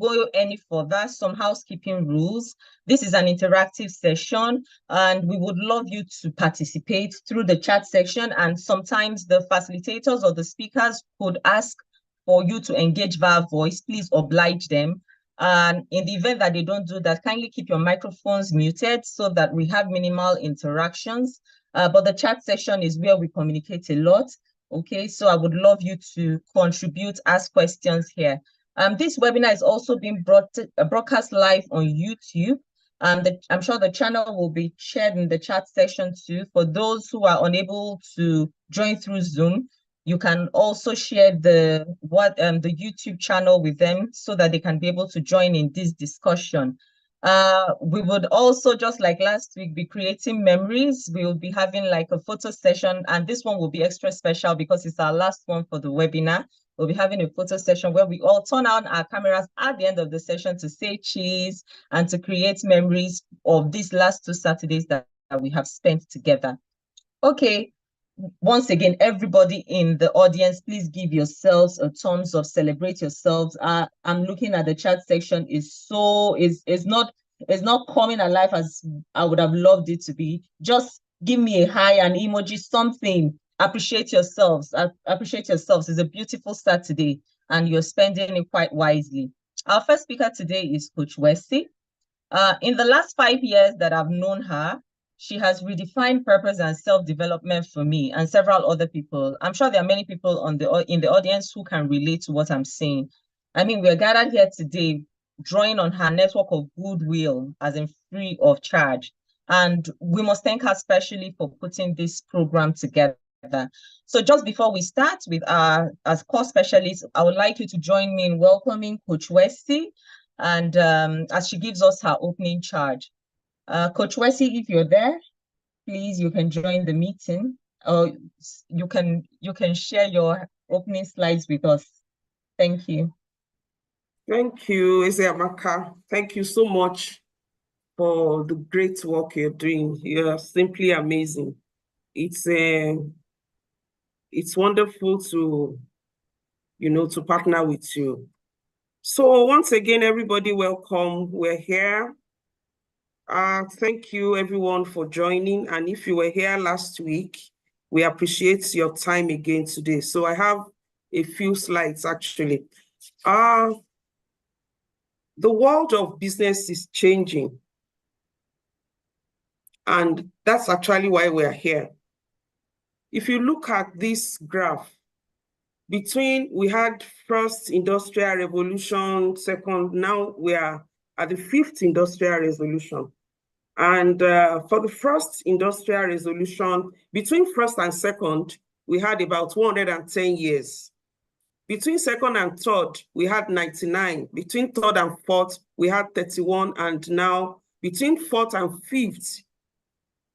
go any further, some housekeeping rules. This is an interactive session, and we would love you to participate through the chat section. And sometimes the facilitators or the speakers could ask for you to engage via voice. Please oblige them. And in the event that they don't do that, kindly keep your microphones muted so that we have minimal interactions. But the chat section is where we communicate a lot. Okay, so I would love you to contribute, ask questions here. This webinar is also being broadcast live on YouTube. I'm sure the channel will be shared in the chat section too. For those who are unable to join through Zoom, you can also share the YouTube channel with them so that they can be able to join in this discussion. We would also, just like last week, be creating memories. We will be having like a photo session, and this one will be extra special because it's our last one for the webinar. We'll be having a photo session where we all turn on our cameras at the end of the session to say cheese and to create memories of these last 2 Saturdays that we have spent together. Okay. Once again, everybody in the audience, please give yourselves a thumbs up, celebrate yourselves. I'm looking at the chat section. Is not coming alive as I would have loved it to be. Just give me a hi, an emoji, something. Appreciate yourselves. Appreciate yourselves. It's a beautiful Saturday and you're spending it quite wisely. Our first speaker today is Coach Wesley. In the last 5 years that I've known her, she has redefined purpose and self-development for me and several other people. I'm sure there are many people in the audience who can relate to what I'm saying. I mean, we're gathered here today drawing on her network of goodwill, as in free of charge. And we must thank her specially for putting this program together. So just before we start with our as core specialists, I would like you to join me in welcoming Coach Wesley, and as she gives us her opening charge. Coach Wesley, if you're there, please, you can join the meeting, or you can share your opening slides with us. Thank you. Thank you, Ezeamaka. Thank you so much for the great work you're doing. You're simply amazing. It's wonderful to, to partner with you. So once again, everybody, welcome. We're here. Thank you, everyone, for joining. And if you were here last week, we appreciate your time again today. So I have a few slides, actually. The world of business is changing. And that's actually why we're here. If you look at this graph, we had first industrial revolution, second, now we are at the 5th industrial revolution. And for the first industrial revolution, between first and second, we had about 110 years. Between second and third, we had 99. Between third and fourth, we had 31. And now between fourth and fifth,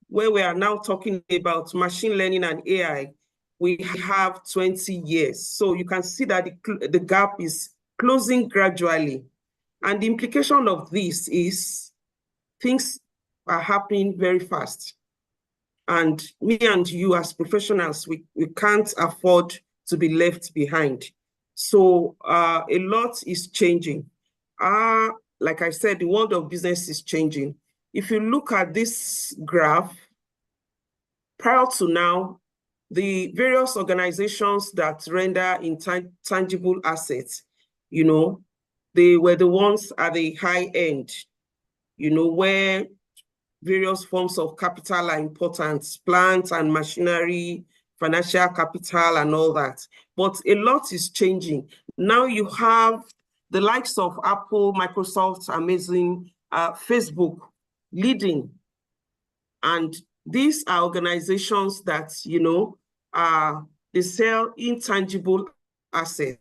where we are now talking about machine learning and AI, we have 20 years. So you can see that the gap is closing gradually. And the implication of this is things are happening very fast. And me and you as professionals, we can't afford to be left behind. So a lot is changing. Like I said, the world of business is changing. If you look at this graph, prior to now, the various organizations that render intangible assets, they were the ones at the high end, where various forms of capital are important, plant and machinery, financial capital, and all that. But a lot is changing. Now you have the likes of Apple, Microsoft, Amazon, Facebook leading. And these are organizations that, they sell intangible assets.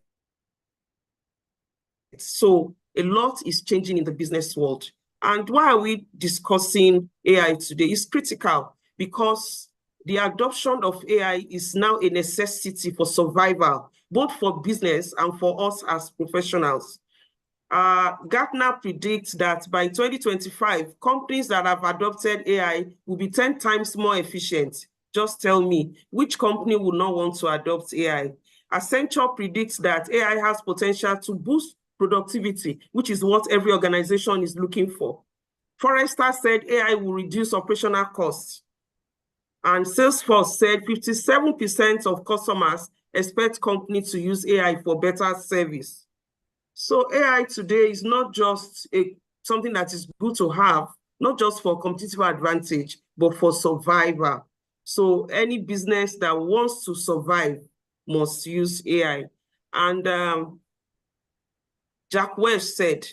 So a lot is changing in the business world. And why are we discussing AI today? It's critical because the adoption of AI is now a necessity for survival, both for business and for us as professionals. Gartner predicts that by 2025, companies that have adopted AI will be 10 times more efficient. Just tell me, which company would not want to adopt AI? Accenture predicts that AI has potential to boost productivity, which is what every organization is looking for. Forrester said AI will reduce operational costs. And Salesforce said 57% of customers expect companies to use AI for better service. So AI today is not just something that is good to have, not just for competitive advantage, but for survival. So any business that wants to survive must use AI. And Jack Welch said,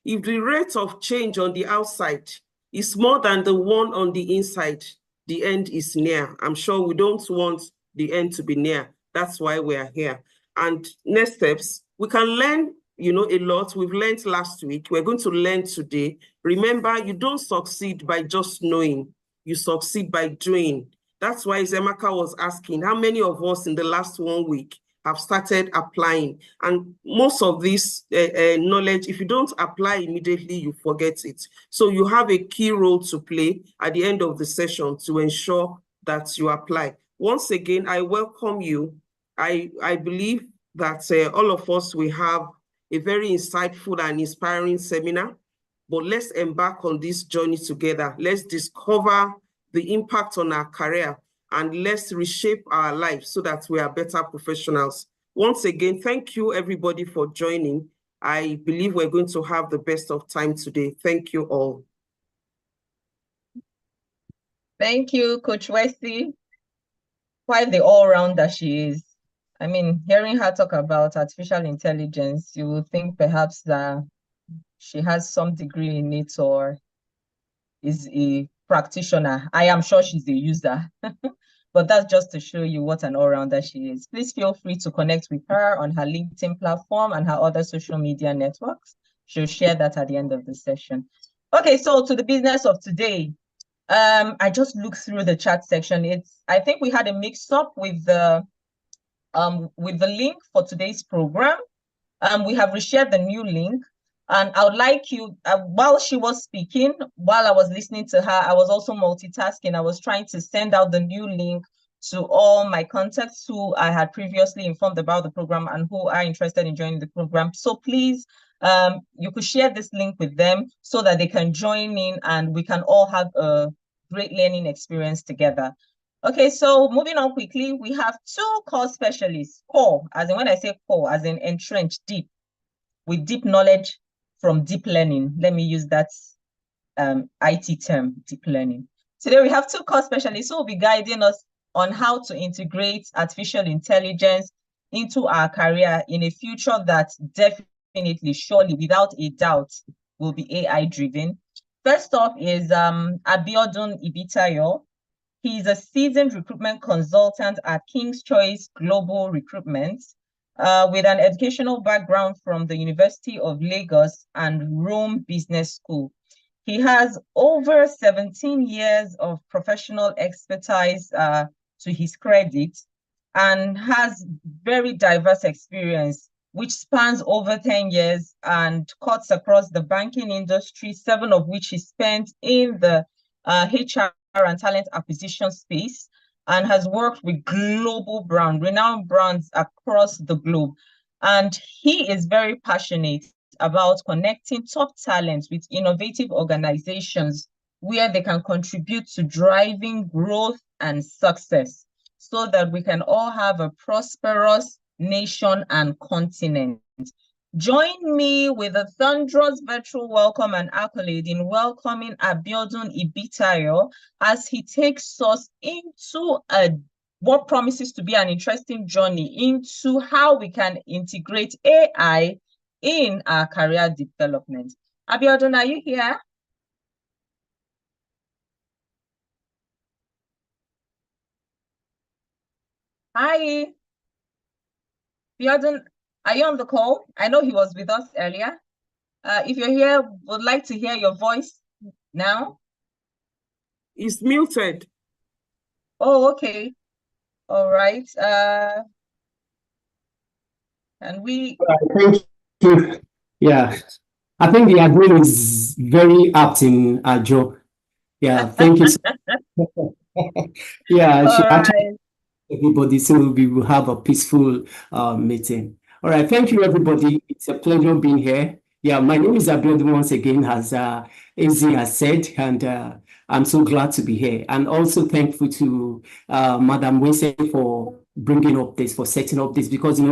if the rate of change on the outside is more than the one on the inside, the end is near. I'm sure we don't want the end to be near. That's why we are here. And next steps, we can learn, a lot. We've learned last week. We're going to learn today. Remember, you don't succeed by just knowing. You succeed by doing. That's why Zemaka was asking, how many of us in the last 1 week have started applying? And most of this knowledge, if you don't apply immediately, you forget it. So you have a key role to play at the end of the session to ensure that you apply. Once again, I welcome you. I believe that all of us will have a very insightful and inspiring seminar, but let's embark on this journey together. Let's discover the impact on our career, and let's reshape our lives so that we are better professionals. Once again, thank you everybody for joining. I believe we're going to have the best of time today. Thank you all. Thank you, Coach Wesley. Quite the all-rounder she is. I mean, hearing her talk about artificial intelligence, you would think perhaps that she has some degree in it or is a practitioner. I am sure she's a user. But that's just to show you what an all-rounder she is. Please feel free to connect with her on her LinkedIn platform and her other social media networks. She'll share that at the end of the session. Okay, so to the business of today. I just looked through the chat section. I think we had a mix-up with the link for today's program. We have reshared the new link. And I would like you, while she was speaking, while I was listening to her, I was also multitasking. I was trying to send out the new link to all my contacts who I had previously informed about the program and who are interested in joining the program. So please, you could share this link with them so that they can join in and we can all have a great learning experience together. Okay, so moving on quickly, we have two core specialists, core, as in when I say core, as in entrenched deep, with deep knowledge from deep learning. Let me use that IT term, deep learning. Today we have two core specialists who will be guiding us on how to integrate artificial intelligence into our career in a future that definitely, surely, without a doubt, will be AI-driven. First off is Abiodun Ibitayo. He is a seasoned recruitment consultant at King's Choice Global Recruitment, with an educational background from the University of Lagos and Rome Business School. He has over 17 years of professional expertise to his credit and has very diverse experience, which spans over 10 years and cuts across the banking industry, 7 of which he spent in the HR and talent acquisition space, and has worked with global renowned brands across the globe. And he is very passionate about connecting top talents with innovative organizations where they can contribute to driving growth and success so that we can all have a prosperous nation and continent. Join me with a thunderous virtual welcome and accolade in welcoming Abiodun Ibitayo as he takes us into what promises to be an interesting journey into how we can integrate AI in our career development. Abiodun, are you here? Hi. Abiodun, are you on the call? I know he was with us earlier. If you're here, would like to hear your voice now. It's muted. Oh, okay. All right. Can we? Thank you. Yeah, I think the admin is very apt in Joe. Yeah, thank you. Yeah, she actually everybody, so we will have a peaceful meeting. All right, thank you, everybody. It's a pleasure being here. Yeah, my name is Abiodun once again, as Izzy has said, and I'm so glad to be here. And also thankful to Madam Winston for bringing up this, for setting up this, because, a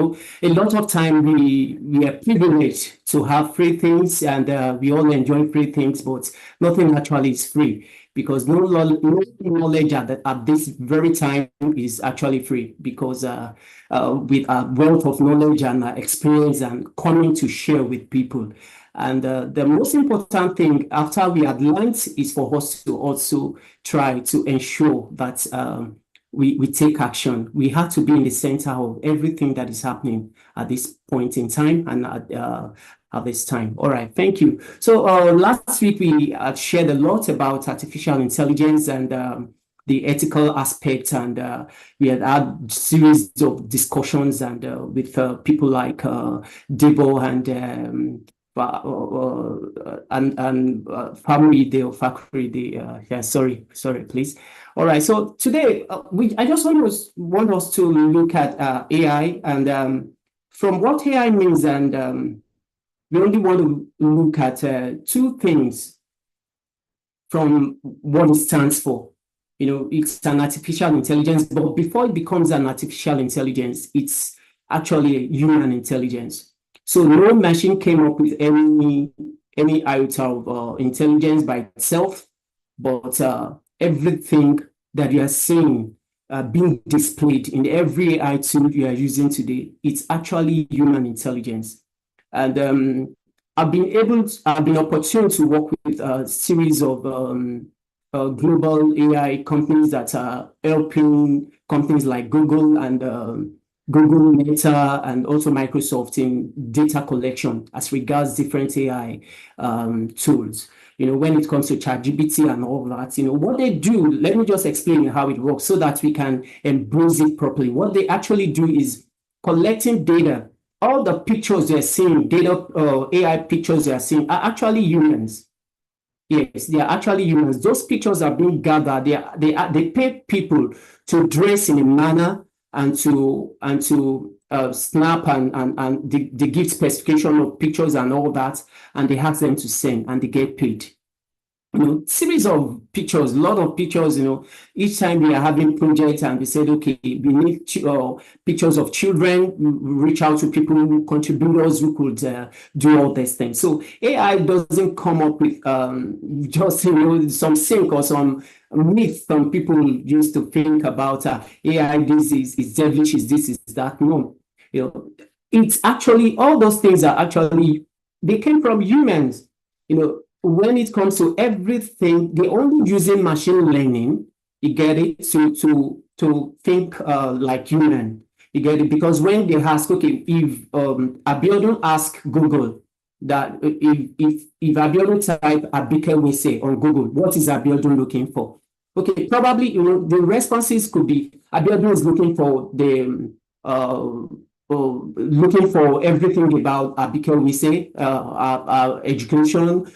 lot of time we are privileged to have free things, and we all enjoy free things, but nothing actually is free, because no knowledge at this very time is actually free, because with a wealth of knowledge and experience and coming to share with people. And the most important thing after we had learned is for us to also try to ensure that we take action. We have to be in the center of everything that is happening at this point in time and at this time. All right, thank you. So last week we shared a lot about artificial intelligence and the ethical aspects, and we had series of discussions and with people like Debo and family day of factory day. Yeah, sorry, please. All right. So today I just want us to look at AI and from what AI means, and we only want to look at two things from what it stands for. It's an artificial intelligence, but before it becomes an artificial intelligence, it's actually a human intelligence. So no machine came up with any iota of intelligence by itself, but everything that you are seeing being displayed in every AI tool you are using today, it's actually human intelligence. And I've been opportune to work with a series of global AI companies that are helping companies like Google and Google Meta and also Microsoft in data collection as regards different AI tools. When it comes to ChatGPT and all that, what they do, let me just explain how it works so that we can embrace it properly. What they actually do is collecting data. All the pictures they're seeing, AI pictures they're seeing are actually humans. Yes, they are actually humans. Those pictures are being gathered. They pay people to dress in a manner and to snap and they give specification of pictures and all that, and they ask them to send and they get paid. Series of pictures, a lot of pictures, each time we are having projects and we said, okay, we need pictures of children, we reach out to people, contributors who could do all these things. So AI doesn't come up with just, some sync or some myth some people used to think about AI, this is devilish, is this, is that. No, it's actually, all those things are actually, they came from humans, when it comes to everything, they're only using machine learning, you get it, to think like human. You get it? Because when they ask, okay, if Abiodun ask Google that if Abiodun type Abike we say on Google, what is Abiodun looking for? Okay, probably the responses could be Abiodun is looking for the looking for everything about Abike we say, education,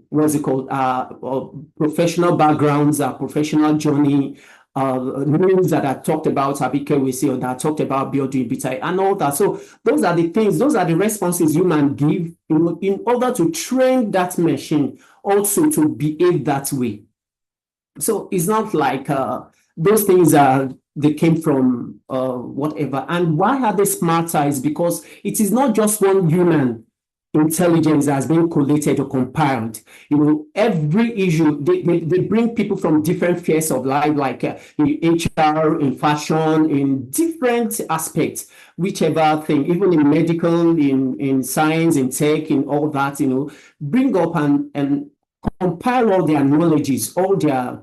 what's it called? Professional backgrounds, professional journey, news that I talked about Abike we say, or that I talked about building Bitai and all that. So those are the things, those are the responses human give, in order to train that machine also to behave that way. So it's not like those things they came from whatever. And why are they smarter? Is because it is not just one human intelligence has been collated or compiled. Every issue, they bring people from different spheres of life, like in HR, in fashion, in different aspects, whichever thing, even in medical, in science, in tech, in all that, bring up and compile all their knowledges, all their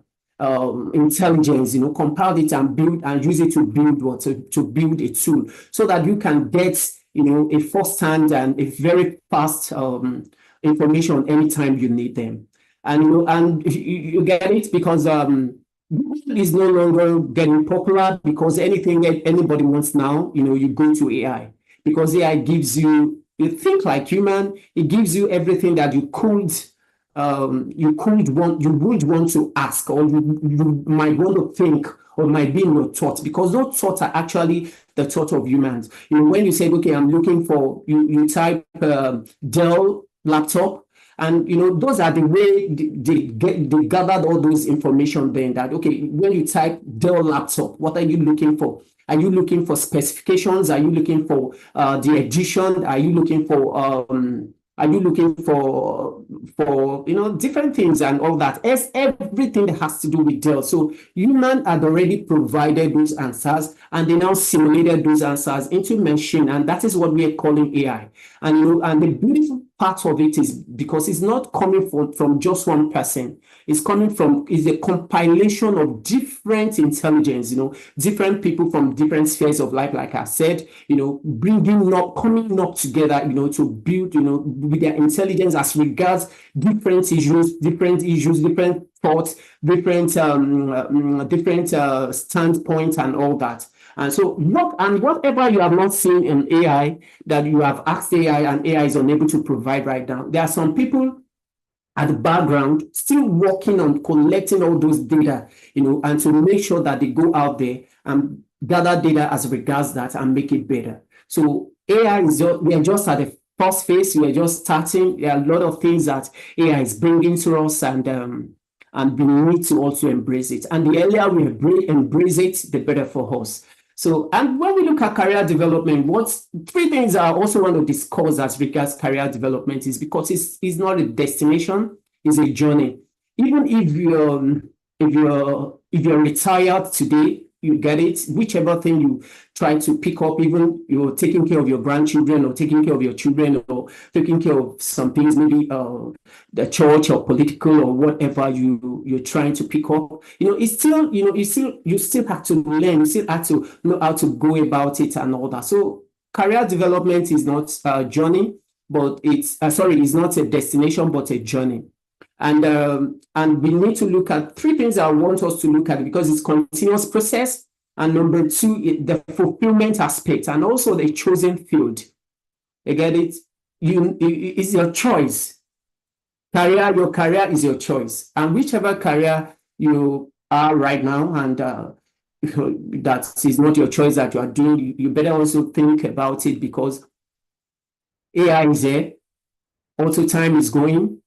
intelligence, compile it and build and use it to build to build a tool so that you can get a first-hand and a very fast information anytime you need them. And you get it because Google is no longer getting popular because anything anybody wants now, you go to AI because AI gives you think like human. It gives you everything that you would want to ask, or you might want to think or might be in your thoughts, because those thoughts are actually the thought of humans. When you say, okay, I'm looking for, you type Dell laptop, and those are the way they gathered all those information then, that okay, when you type Dell laptop, what are you looking for? Are you looking for specifications? Are you looking for the edition? Are you looking for different things and all that? It's everything that has to do with Dell. So human had already provided those answers, and they now simulated those answers into machine, and that is what we are calling AI. And the beautiful part of it is because it's not coming from just one person. It's a compilation of different intelligence, different people from different spheres of life, like I said, coming up together, to build, with their intelligence as regards different thoughts, different standpoints and all that. And so whatever you have not seen in AI that you have asked AI and AI is unable to provide right now, there are some people at the background still working on collecting all those data, and to make sure that they go out there and gather data as regards that and make it better. So AI we are just at the first phase. We are just starting. There are a lot of things that AI is bringing to us, and we need to also embrace it. And the earlier we embrace it, the better for us. So, and when we look at career development, three things I also want to discuss as regards career development is because it's not a destination, it's a journey. Even if you're retired today, you get it, whichever thing you try to pick up, even you're taking care of your grandchildren or taking care of your children or taking care of some things, maybe the church or political or whatever you're trying to pick up, it's still, you still have to learn, you still have to know how to go about it and all that. So career development is not a journey, but it's not a destination, but a journey. And we need to look at three things I want us to look at, because it's continuous process. And number two, the fulfillment aspect, and also the chosen field. You get it? It's your choice. Your career is your choice. And whichever career you are right now, and that is not your choice that you are doing, you better also think about it, because AI is there. Also, time is going.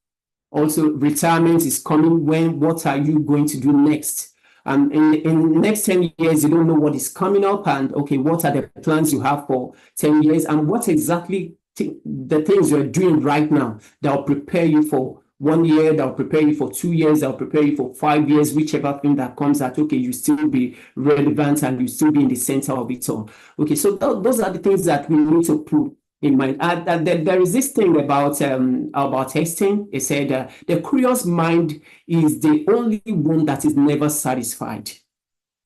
Also, retirement is coming. What are you going to do next? And in the next 10 years, you don't know what is coming up, and okay, what are the plans you have for 10 years, and what exactly the things you're doing right now that will prepare you for 1 year, that will prepare you for 2 years, that will prepare you for 5 years, whichever thing that comes out, okay, you still be relevant and you still be in the center of it all. Okay, so those are the things that we need to put in mind. There is this thing about testing. It said the curious mind is the only one that is never satisfied.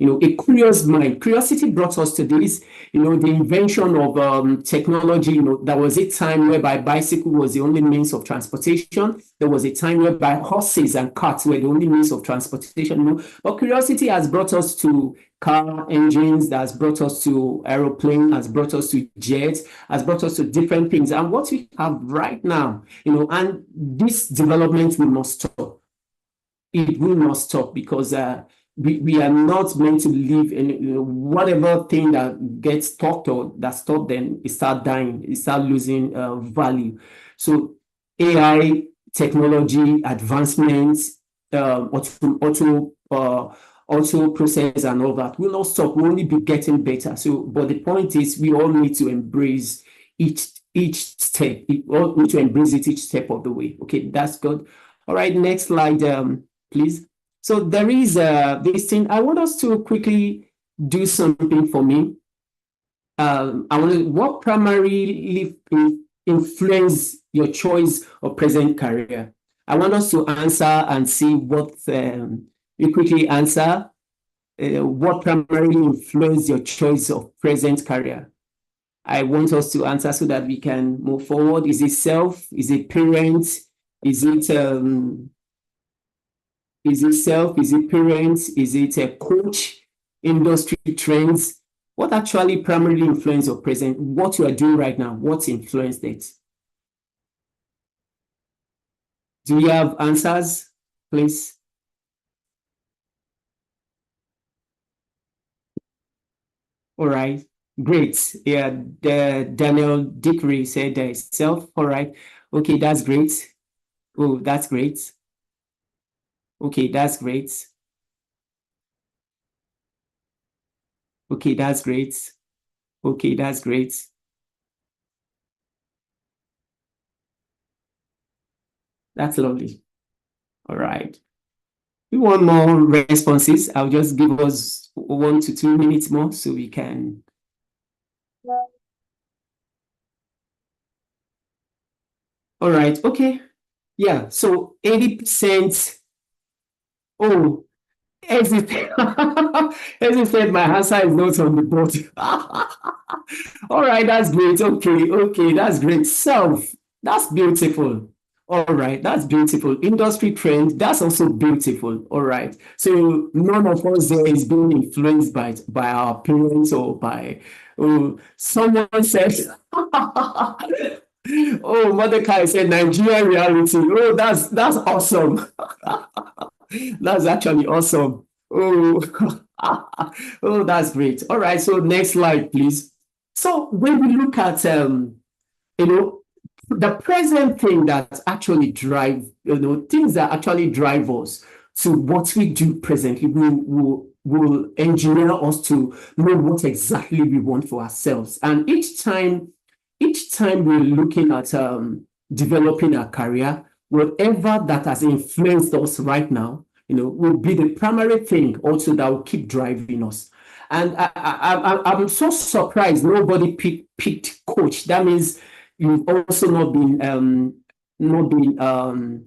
A curious mind. Curiosity brought us to this, the invention of technology. There was a time whereby bicycle was the only means of transportation. There was a time whereby horses and carts were the only means of transportation. But curiosity has brought us to car engines, that has brought us to aeroplane, has brought us to jets, has brought us to different things. And what we have right now, and this development will not stop. It will not stop, because we are not meant to live in whatever thing that gets stopped or that stopped, then it start dying, it start losing value. So AI, technology, advancements, auto process and all that will not stop. We'll only be getting better. So, but the point is, we all need to embrace each step. We all need to embrace it each step of the way. Okay, that's good. All right, next slide, please. So there is this thing. I want us to quickly do something for me. What primarily influence your choice of present career? I want us to answer and see what you quickly answer. What primarily influence your choice of present career? I want us to answer so that we can move forward. Is it self? Is it parents? Is it self? Is it parents? Is it a coach? Industry trends? What actually primarily influence your present? What you are doing right now? What's influenced it? Do you have answers, please? All right. Great. Yeah, Daniel Dickery said self. All right. Okay, that's great. Oh, that's great. Okay, that's great. Okay, that's great. Okay, that's great. That's lovely. All right. We want more responses. I'll just give us 1 to 2 minutes more so we can. All right. Okay. Yeah. So 80%. Oh, as it, as it said, my answer is not on the board. All right, that's great. Okay, that's great. Self, that's beautiful. All right, that's beautiful. Industry trend, that's also beautiful. All right. So none of us there is being influenced by our parents or by someone says oh, Mordecai said Nigerian reality. Oh, that's awesome. That's actually awesome. Oh, oh, that's great. All right. So next slide, please. So when we look at you know, the present thing that actually drive, things that actually drive us to what we do presently will engineer us to know what exactly we want for ourselves. And each time we're looking at developing our career, whatever that has influenced us right now, will be the primary thing also that will keep driving us. And I'm so surprised nobody picked coach. That means you've also not been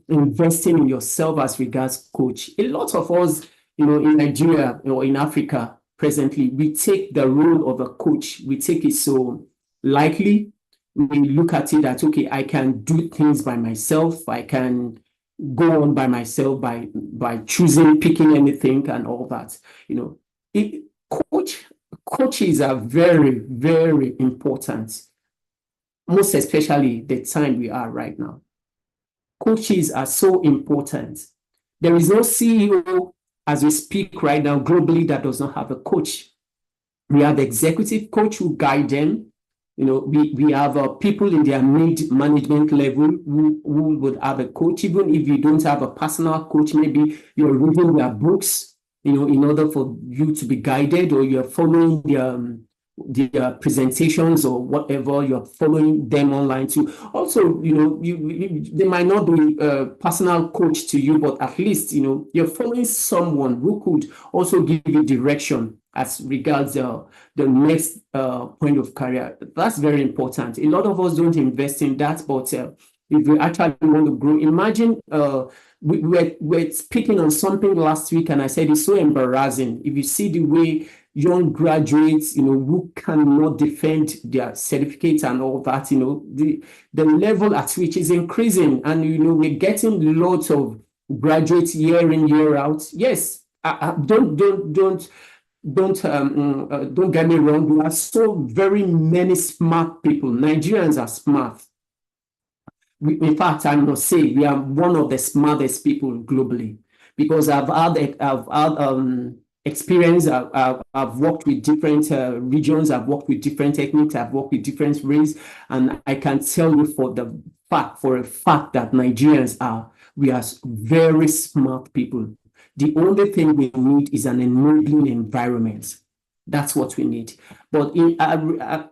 investing in yourself as regards coach. A lot of us, in Nigeria or in Africa presently, we take the role of a coach. We take it so lightly. We look at it that, okay, I can do things by myself. I can go on by myself by picking anything and all that. It, coaches are very, very important, most especially the time we are right now. Coaches are so important. There is no CEO as we speak right now globally that does not have a coach. We have executive coach who guide them. We have people in their mid-management level who would have a coach. Even if you don't have a personal coach, maybe you're reading their books, in order for you to be guided, or you're following their presentations or whatever, you're following them online too. Also, they might not be a personal coach to you, but at least, you're following someone who could also give you direction as regards the next point of career. That's very important. A lot of us don't invest in that, but if we actually want to grow, imagine we're speaking on something last week, and I said it's so embarrassing. If you see the way young graduates, who cannot defend their certificates and all that, the level at which is increasing, and we're getting lots of graduates year in, year out. Yes, don't get me wrong. There are so very many smart people. Nigerians are smart. In fact, I must say we are one of the smartest people globally, because I've had experience. I've worked with different regions. I've worked with different techniques. I've worked with different races, and I can tell you for a fact that Nigerians we are very smart people. The only thing we need is an enabling environment. That's what we need. But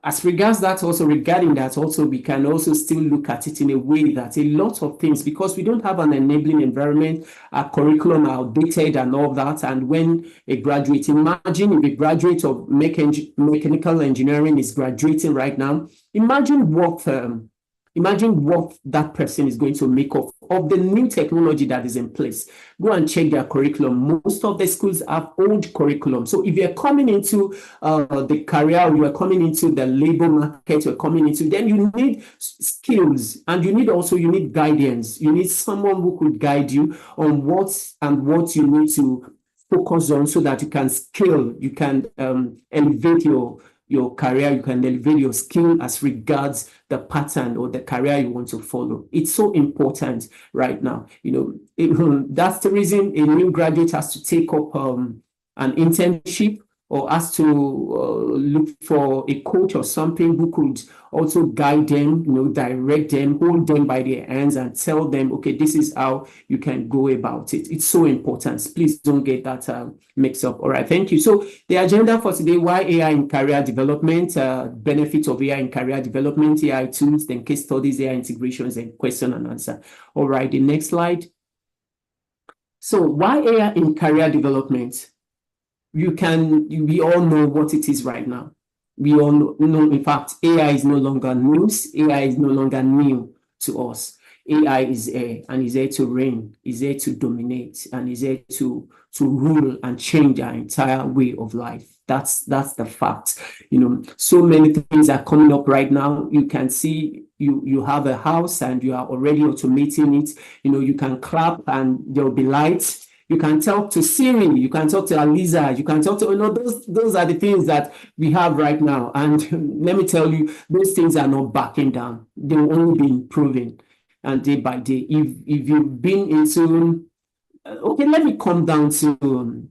as regards that, also regarding that, also we can also still look at it in a way that a lot of things, because we don't have an enabling environment, our curriculum are outdated and all that. And when a graduate, imagine if a graduate of mechanical engineering is graduating right now, imagine what that person is going to make of the new technology that is in place. Go and check their curriculum. Most of the schools have old curriculum. So if you're coming into the career, or you're coming into the labor market, then you need skills, and you need guidance. You need someone who could guide you on what you need to focus on, so that you can scale, you can elevate your career, you can elevate your skill as regards the pattern or the career you want to follow. It's so important right now. That's the reason a new graduate has to take up an internship, or asked to look for a coach or something who could also guide them, direct them, hold them by their hands and tell them, okay, this is how you can go about it. It's so important. Please don't get that mixed up. All right, thank you. So the agenda for today, why AI in career development, benefits of AI in career development, AI tools, then case studies, AI integrations, and question and answer. All right, the next slide. So why AI in career development? We all know what it is right now. We all know, in fact, AI is no longer news. AI is no longer new to us. AI is here and is here to reign, is here to dominate, and is here to rule and change our entire way of life. That's the fact. So many things are coming up right now. You can see you have a house and you are already automating it. You can clap and there'll be lights. You can talk to Siri, you can talk to Aliza, you can talk to, those are the things that we have right now. And let me tell you, those things are not backing down. They'll only be improving and day by day. If you've been into, okay, let me come down to,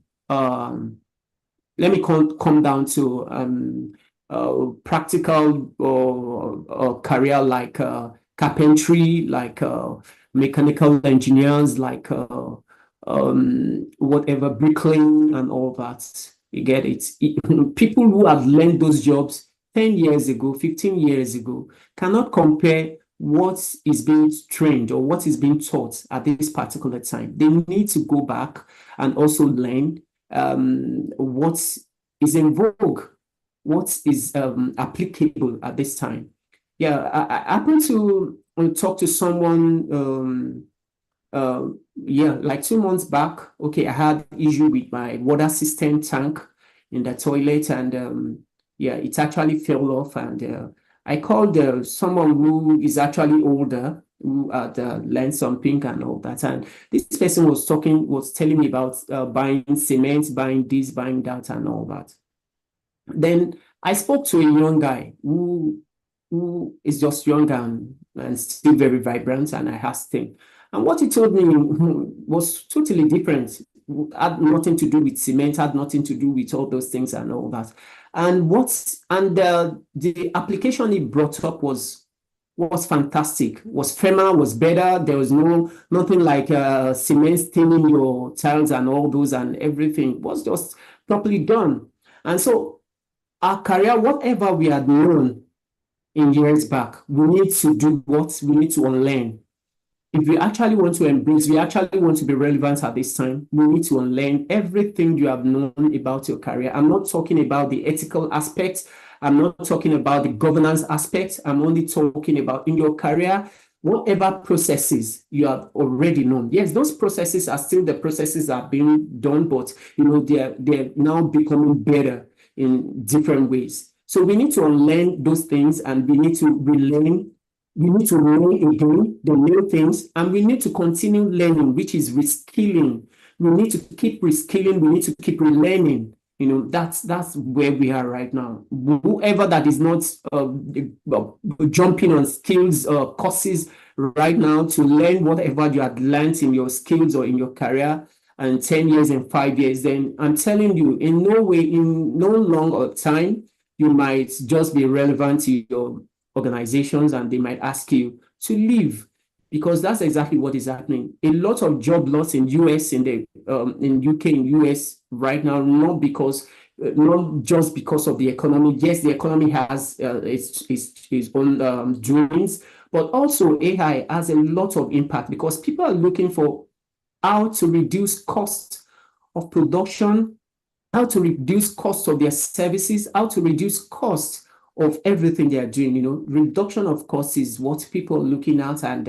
practical or career like carpentry, like mechanical engineers, like whatever, bricklaying and all that. You get it? People who have learned those jobs 10 years ago, 15 years ago, cannot compare what is being trained or what is being taught at this particular time. They need to go back and also learn what is in vogue, what is applicable at this time. Yeah, I happened to talk to someone like 2 months back. Okay, I had issue with my water system tank in the toilet, and it actually fell off. And I called someone who is actually older, who had learned something and all that. And this person was telling me about buying cement, buying this, buying that, and all that. Then I spoke to a young guy who is just young and still very vibrant, and I asked him. And what he told me was totally different. Had nothing to do with cement, had nothing to do with all those things and all that. And the application he brought up was fantastic, was firmer, was better. There was nothing like cement staining your tiles and all those, and everything was just properly done. And so our career, whatever we had known in years back, we need to do what? We need to unlearn. If we actually want to embrace, we actually want to be relevant at this time, we need to unlearn everything you have known about your career. I'm not talking about the ethical aspects. I'm not talking about the governance aspects. I'm only talking about in your career, whatever processes you have already known. Yes, those processes are still the processes that are being done, but they're now becoming better in different ways. So we need to unlearn those things, and we need to relearn. We need to learn again the new things, and we need to continue learning, which is reskilling. We need to keep reskilling. We need to keep relearning. That's where we are right now. Whoever that is not jumping on skills courses right now to learn whatever you had learned in your skills or in your career, and 10 years and 5 years, then I'm telling you, in no way, in no long time, you might just be relevant to your organizations, and they might ask you to leave, because that's exactly what is happening. A lot of job loss in US, in UK, in US right now, not just because of the economy. Yes, the economy has its own doings, but also AI has a lot of impact, because people are looking for how to reduce cost of production, how to reduce cost of their services, how to reduce cost of everything they are doing. Reduction of costs is what people are looking at, and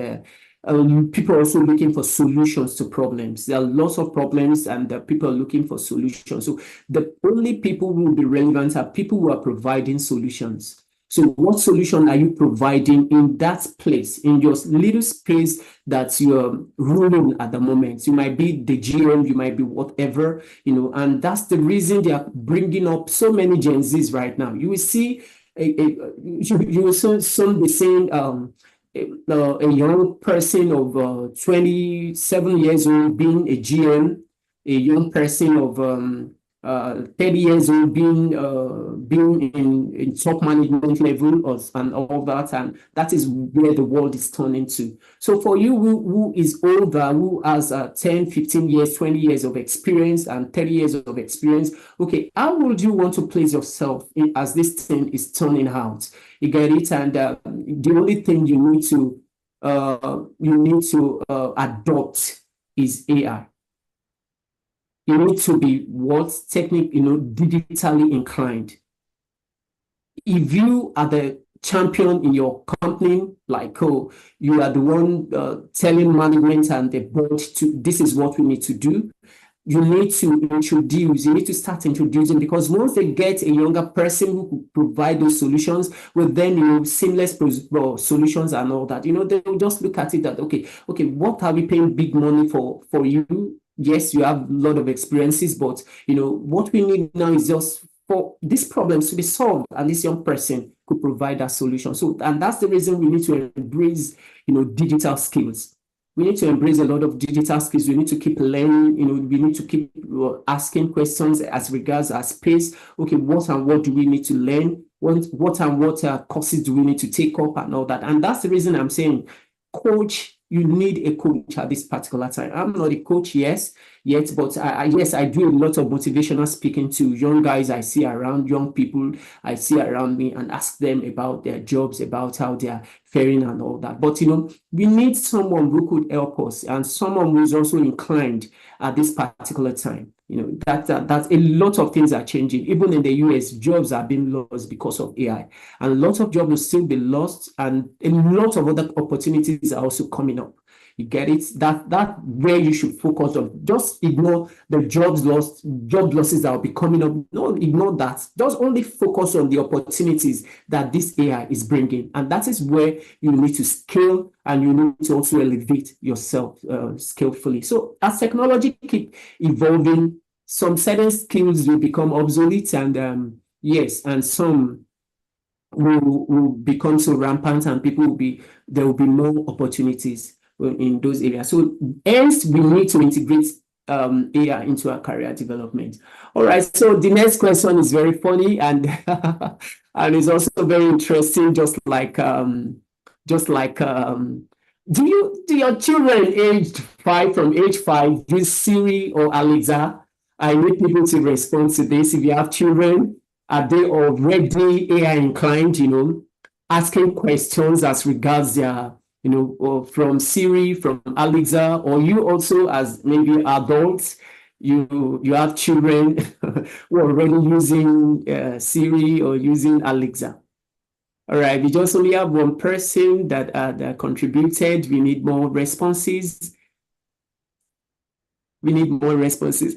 people are also looking for solutions to problems. There are lots of problems, and people are looking for solutions. So the only people who will be relevant are people who are providing solutions. So what solution are you providing in that place, in your little space that you're ruling at the moment? You might be the GM, you might be whatever, and that's the reason they are bringing up so many Gen Zs right now. You will see you will soon be seeing a young person of 27 years old being a GM, a young person of 30 years old, being in top management level and all that, and that is where the world is turning to. So for you who is older, who has 10, 15 years, 20 years of experience and 30 years of experience, okay, how would you want to place yourself as this thing is turning out? You get it? And the only thing you need to adopt is AI. You need to be digitally inclined. If you are the champion in your company, like, oh, you are the one telling management and the board this is what we need to do, you need to start introducing, because once they get a younger person who could provide those solutions, with then, seamless solutions and all that, they will just look at it that, okay, what are we paying big money for you? Yes, you have a lot of experiences, but, what we need now is just for these problems to be solved, and this young person could provide that solution. So, and that's the reason we need to embrace, digital skills. We need to embrace a lot of digital skills. We need to keep learning, we need to keep asking questions as regards our space. Okay, what and what do we need to learn? What and what courses do we need to take up and all that? And that's the reason I'm saying, coach, you need a coach at this particular time. I'm not a coach, yet, but yes, I do a lot of motivational speaking to young guys I see around, young people I see around me, and ask them about their jobs, about how they are faring and all that. But, we need someone who could help us, and someone who is also inclined at this particular time. That a lot of things are changing. Even in the US, jobs are being lost because of AI, and a lot of jobs will still be lost, and a lot of other opportunities are also coming up. You get it? That where you should focus on. Just ignore the job losses that will be coming up. No, ignore that. Just only focus on the opportunities that this AI is bringing, and that is where you need to scale, and you need to also elevate yourself skillfully. So as technology keep evolving, some certain skills will become obsolete, and yes, and some will become so rampant, and there will be more opportunities in those areas. So hence we need to integrate AI into our career development. All right, so the next question is very funny, and and it's also very interesting, just like do your children from age 5 use Siri or Alexa? I need people to respond to this. If you have children, are they already AI inclined, asking questions as regards their, or from Siri, from Alexa, or you also, as maybe adults, you have children who are already using Siri or using Alexa? All right, we just only have one person that contributed. We need more responses. We need more responses.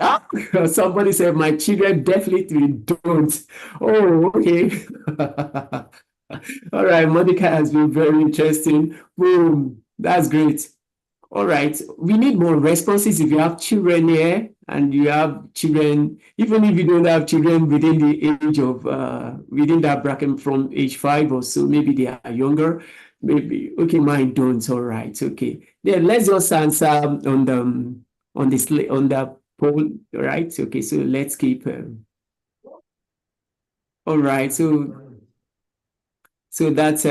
Somebody said, my children definitely don't. Oh, okay. All right, Monica has been very interesting. Boom, that's great. All right, we need more responses. If you have children here, and you have children, even if you don't have children within the age of, within that bracket from age 5 or so, maybe they are younger, maybe, okay, mine don't, all right, okay. Then let's just answer on the poll, all right? Okay, so let's keep, all right, so that's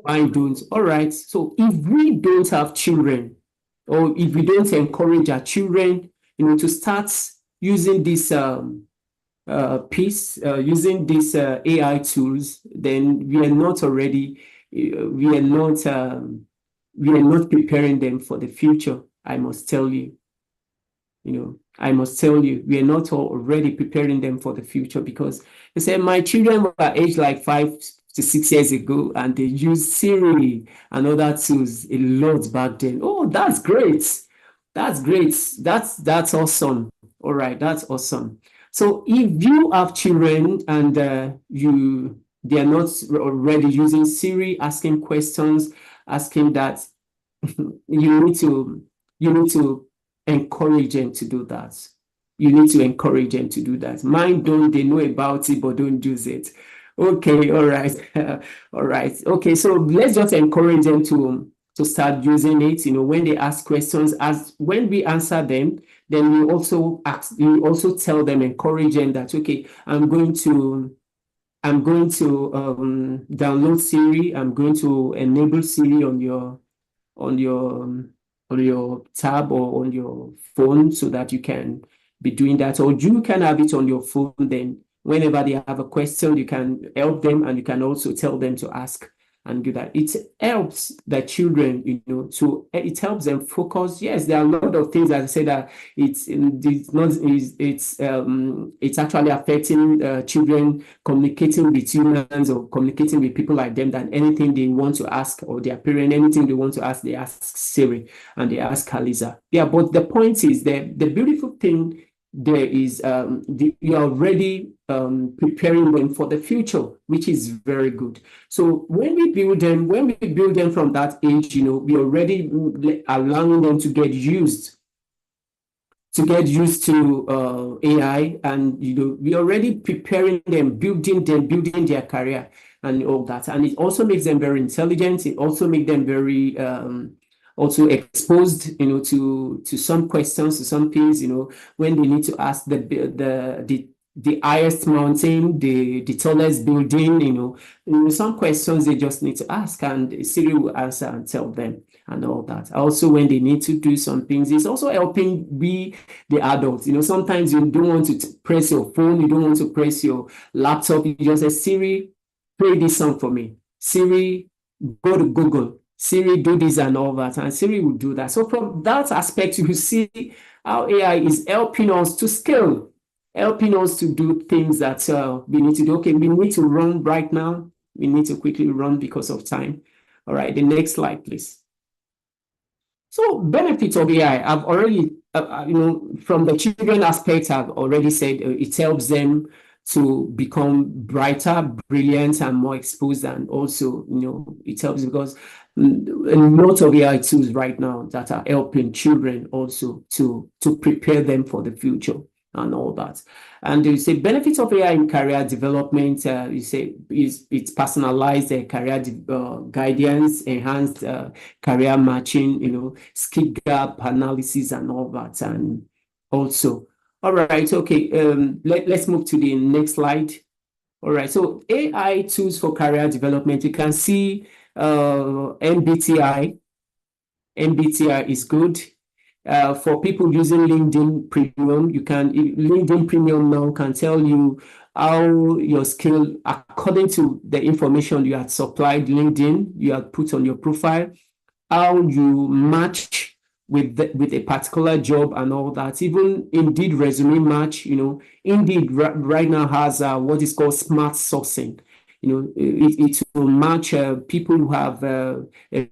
mine don't, all right. So if we don't have children, or if we don't encourage our children, to start using this using these AI tools, then we are not preparing them for the future. I must tell you, we are not already preparing them for the future, because they say my children were aged like 5 to 6 years ago, and they used Siri and other tools a lot back then. Oh, that's great. That's great. That's awesome. All right, that's awesome. So if you have children and they are not already using Siri, asking questions, asking that, you need to encourage them to do that. You need to encourage them to do that. Mine don't, they know about it, but don't use it. Okay, all right. All right. Okay, so let's just encourage them to to start using it. When they ask questions, as when we answer them, then we also tell them, encourage them that, okay, I'm going to download Siri. I'm going to enable Siri on your tab or on your phone, so that you can be doing that, or you can have it on your phone. Then whenever they have a question, you can help them, and you can also tell them to ask and do that. It helps the children, it helps them focus. Yes, there are a lot of things that I say that it's actually affecting children communicating with humans or communicating with people like them, than anything they want to ask, or their parent, anything they want to ask, they ask Siri and they ask Aliza. Yeah, but the point is that the beautiful thing there is you're already preparing them for the future, which is very good. So when we build them from that age, we already allowing them to get used to AI, and we already preparing them, building their career and all that. And it also makes them very intelligent. It also makes them very also exposed, to some questions, to some things, when they need to ask the highest mountain, the tallest building, some questions they just need to ask, and Siri will answer and tell them and all that. Also, when they need to do some things, it's also helping the adults. Sometimes you don't want to press your phone, you don't want to press your laptop. You just say, Siri, play this song for me. Siri, go to Google. Siri, do this and all that, and Siri will do that. So from that aspect, you see how AI is helping us to scale, helping us to do things that we need to do. Okay, we need to run right now. We need to quickly run because of time. All right, the next slide, please. So benefits of AI, I've already, from the children aspect, I've already said it helps them to become brighter, brilliant, and more exposed. And also, it helps because a lot of AI tools right now that are helping children also to prepare them for the future and all that. And you say benefits of AI in career development, you say it's personalized career guidance, enhanced career matching, skill gap analysis and all that. And also, all right, okay, let's move to the next slide. All right, so AI tools for career development, you can see MBTI. MBTI is good. For people using LinkedIn Premium, LinkedIn Premium now can tell you how your skill, according to the information you had supplied LinkedIn, you had put on your profile, how you match with a particular job and all that. Even Indeed resume match, Indeed right now has what is called smart sourcing. It will match people who have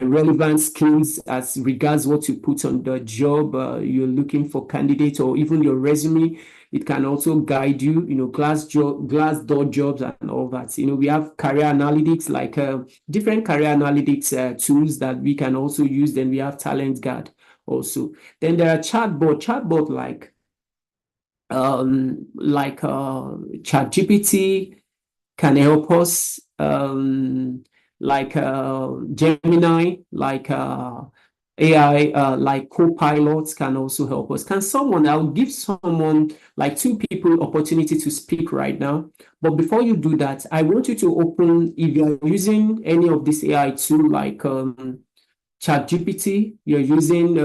relevant skills as regards what you put on the job you're looking for candidates, or even your resume. It can also guide you, Glassdoor jobs and all that. We have career analytics, like different career analytics tools that we can also use. Then we have Talent Guard also. Then there are chatbot like ChatGPT can help us, like Gemini, like AI, like co-pilots can also help us. I'll give someone, like two people, opportunity to speak right now. But before you do that, I want you to open, if you're using any of this AI tool, like ChatGPT, you're using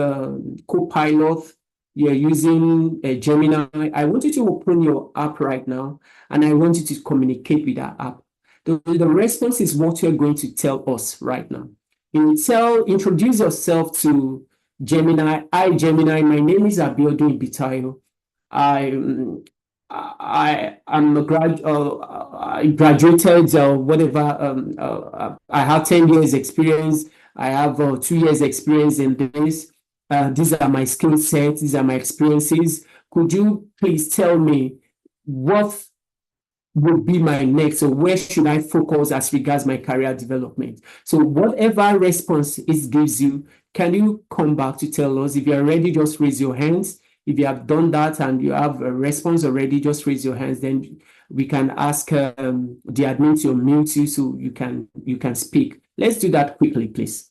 Copilot, you're using Gemini, I want you to open your app right now, and I want you to communicate with that app. The response is what you're going to tell us right now. Introduce yourself to Gemini. Hi, Gemini. My name is Abiodun Ibitayo. I graduated whatever. I have 10 years experience. I have 2 years experience in this. These are my skill sets. These are my experiences. Could you please tell me what would be my next, so where should I focus as regards my career development? So whatever response it gives you, can you come back to tell us? If you're ready, just raise your hands. If you have done that and you have a response already, just raise your hands. Then we can ask the admin to unmute you so you can speak. Let's do that quickly, please.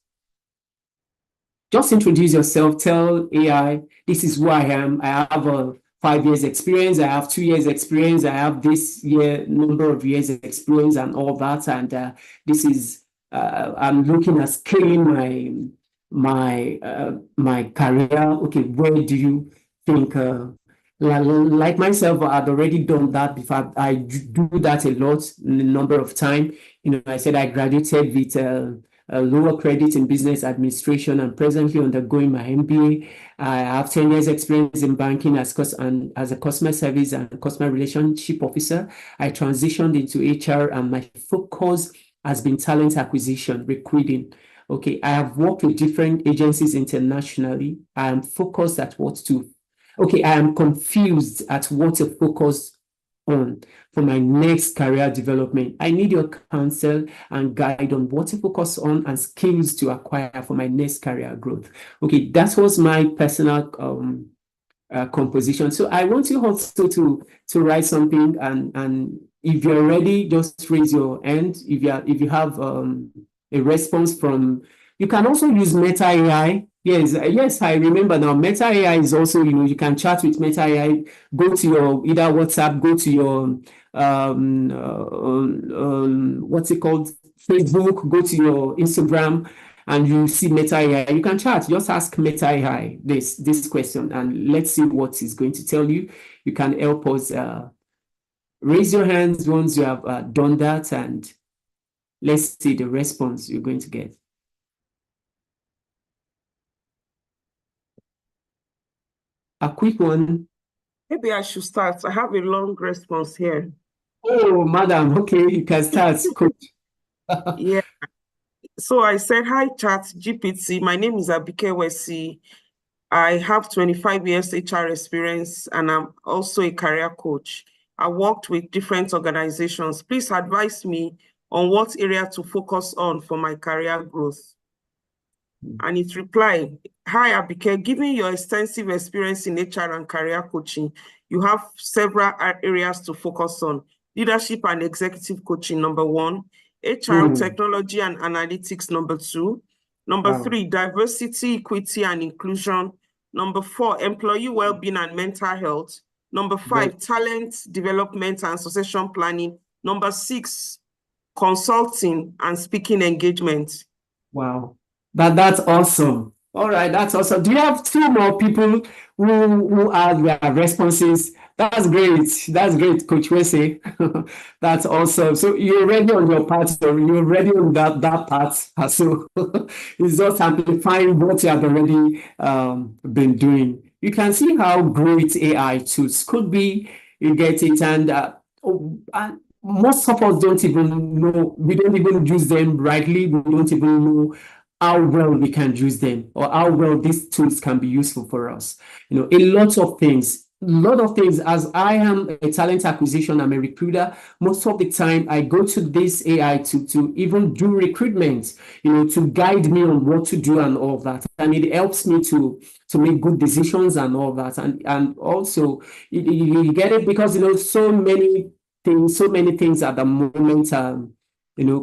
just introduce yourself, tell AI, this is who I am. I have a 5 years experience, I have 2 years experience, I have this year number of years experience and all that. And this is, I'm looking at scaling my career. Okay, where do you think, like myself, I'd already done that before. I do that a lot, a number of time. I said I graduated with a lower credit in business administration and presently undergoing my MBA. I have 10 years experience in banking as a customer service and customer relationship officer. I transitioned into HR and my focus has been talent acquisition, recruiting. Okay, I have worked with different agencies internationally. I am focused at what to, okay, I am confused at what to focus on for my next career development. I need your counsel and guide on what to focus on and skills to acquire for my next career growth. Okay, that was my personal composition. So I want you also to write something, and if you're ready, just raise your hand. If you have a response from, you can also use Meta AI. Yes, I remember now. Meta AI is also, you can chat with Meta AI. Go to your either WhatsApp, go to your what's it called, Facebook, go to your Instagram, and you see Meta AI. You can chat. Just ask Meta AI this question, and let's see what it's going to tell you. You can help us. Raise your hands once you have done that, and let's see the response you're going to get. A quick one. Maybe I should start. I have a long response here. Oh, madam, okay, you can start, coach. Yeah. So I said, hi, Chat GPT. My name is Abike Wesi. I have 25 years HR experience, and I'm also a career coach. I worked with different organizations. Please advise me on what area to focus on for my career growth. And it replied, hi, Abike, given your extensive experience in HR and career coaching, you have several areas to focus on. Leadership and executive coaching, number 1. HR, technology and analytics, number 2. Number 3, diversity, equity and inclusion. Number 4, employee well-being and mental health. Number 5, talent development and succession planning. Number 6, consulting and speaking engagement. Wow, that's awesome. All right, that's awesome. Do you have 2 more people who have their responses? That's great. That's great, Coach Wese. That's awesome. So you're ready on your part. So you're ready on that part. So it's just amplifying what you have already been doing. You can see how great AI tools could be. You get it, and most of us don't even know. We don't even use them rightly. We don't even know how well we can use them or how well these tools can be useful for us. A lot of things. As I am a talent acquisition, I'm a recruiter. Most of the time I go to this AI to even do recruitment, to guide me on what to do and all that. And it helps me to make good decisions and all that. And also you get it because, so many things at the moment,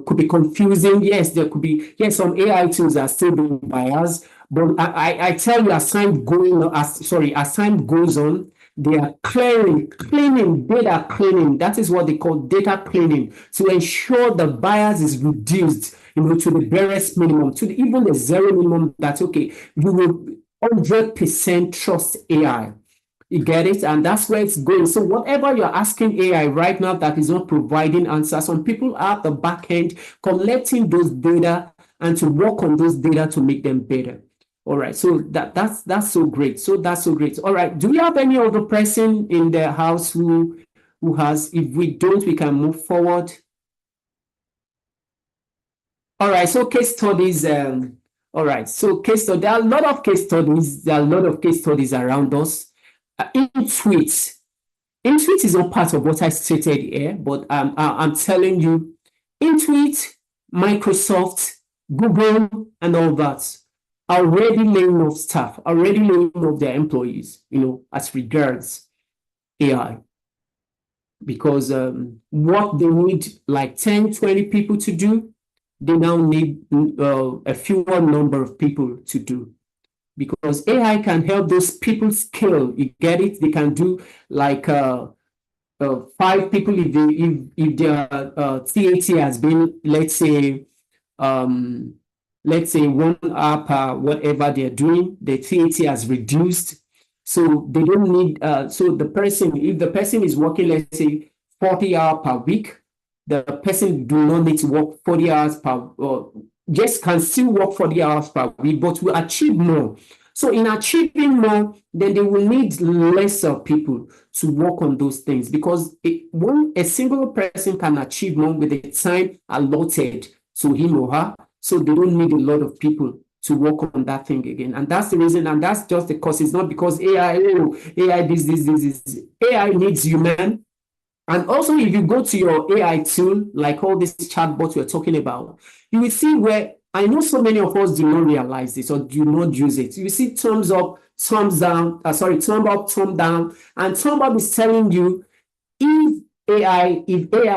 could be confusing. Yes, there could be, some AI tools are still being biased, but I tell you, as time goes on, they are cleaning, data cleaning. That is what they call data cleaning, to ensure the bias is reduced, to the barest minimum, to even the zero minimum. That's okay. You will 100% trust AI. You get it? And that's where it's going. So whatever you're asking AI right now that is not providing answers, some people are at the back end collecting those data and to work on those data to make them better. All right. So that's so great. That's so great. All right. Do we have any other person in the house who has? If we don't, we can move forward. All right. So case studies. All right. So case studies. There are a lot of case studies. There are a lot of case studies around us. Intuit is not part of what I stated here, but I'm telling you, Intuit, Microsoft, Google, and all that are already laying off staff, already laying off their employees, as regards AI. Because what they need like 10, 20 people to do, they now need a fewer number of people to do. because AI can help those people scale. You get it? They can do like 5 people if their TAT has been, let's say 1 hour per whatever they're doing, the TAT has reduced. So they don't need, so the person, if the person is working, let's say 40 hours per week, the person do not need to work 40 hours per, just can still work 40 hours per week, but will achieve more. So in achieving more, then they will need lesser people to work on those things, because a single person can achieve more with the time allotted to him or her. So they don't need a lot of people to work on that thing again. And that's the reason, and that's just the cause. It's not because AI, AI, this. AI needs human. And also, if you go to your AI tool, like all these chatbots we're talking about, you will see where, I know so many of us do not realize this or do not use it. You see thumbs up, thumbs down, thumb up, thumb down, and thumb up is telling you if AI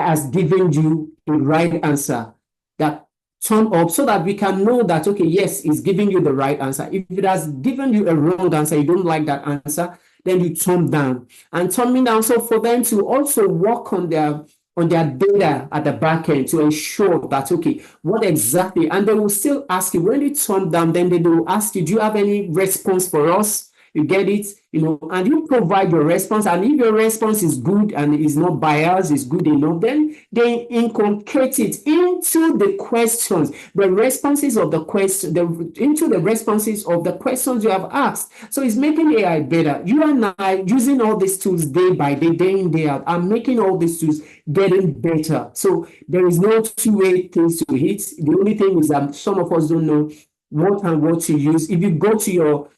has given you the right answer, that thumb up, so that we can know that, okay, yes, it's giving you the right answer. If it has given you a wrong answer, you don't like that answer, then you thumb down. And thumbing down, so for them to also work on their data at the back end to ensure that, okay, what exactly, and they will still ask you, when you thumb down, then they will ask you, do you have any response for us? You get it, and you provide your response. And if your response is good and is not biased, is good enough, then they incorporate it into the questions, the responses of the question, into the responses of the questions you have asked. So it's making AI better. You and I, using all these tools day by day, day in, day out, are making all these tools getting better. So there is no two-way things to hit. The only thing is that some of us don't know what and what to use. If you go to your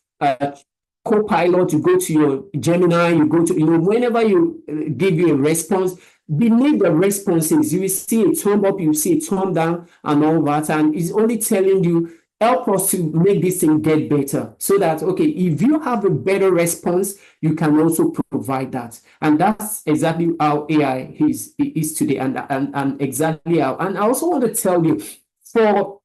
Copilot, you go to your Gemini, you go to, whenever you give you a response, beneath the responses, you will see a thumb up, you will see a thumb down, and all that. And it's only telling you, help us to make this thing get better, so that, okay, if you have a better response, you can also provide that. And that's exactly how AI is today, and exactly how. And I also want to tell you, for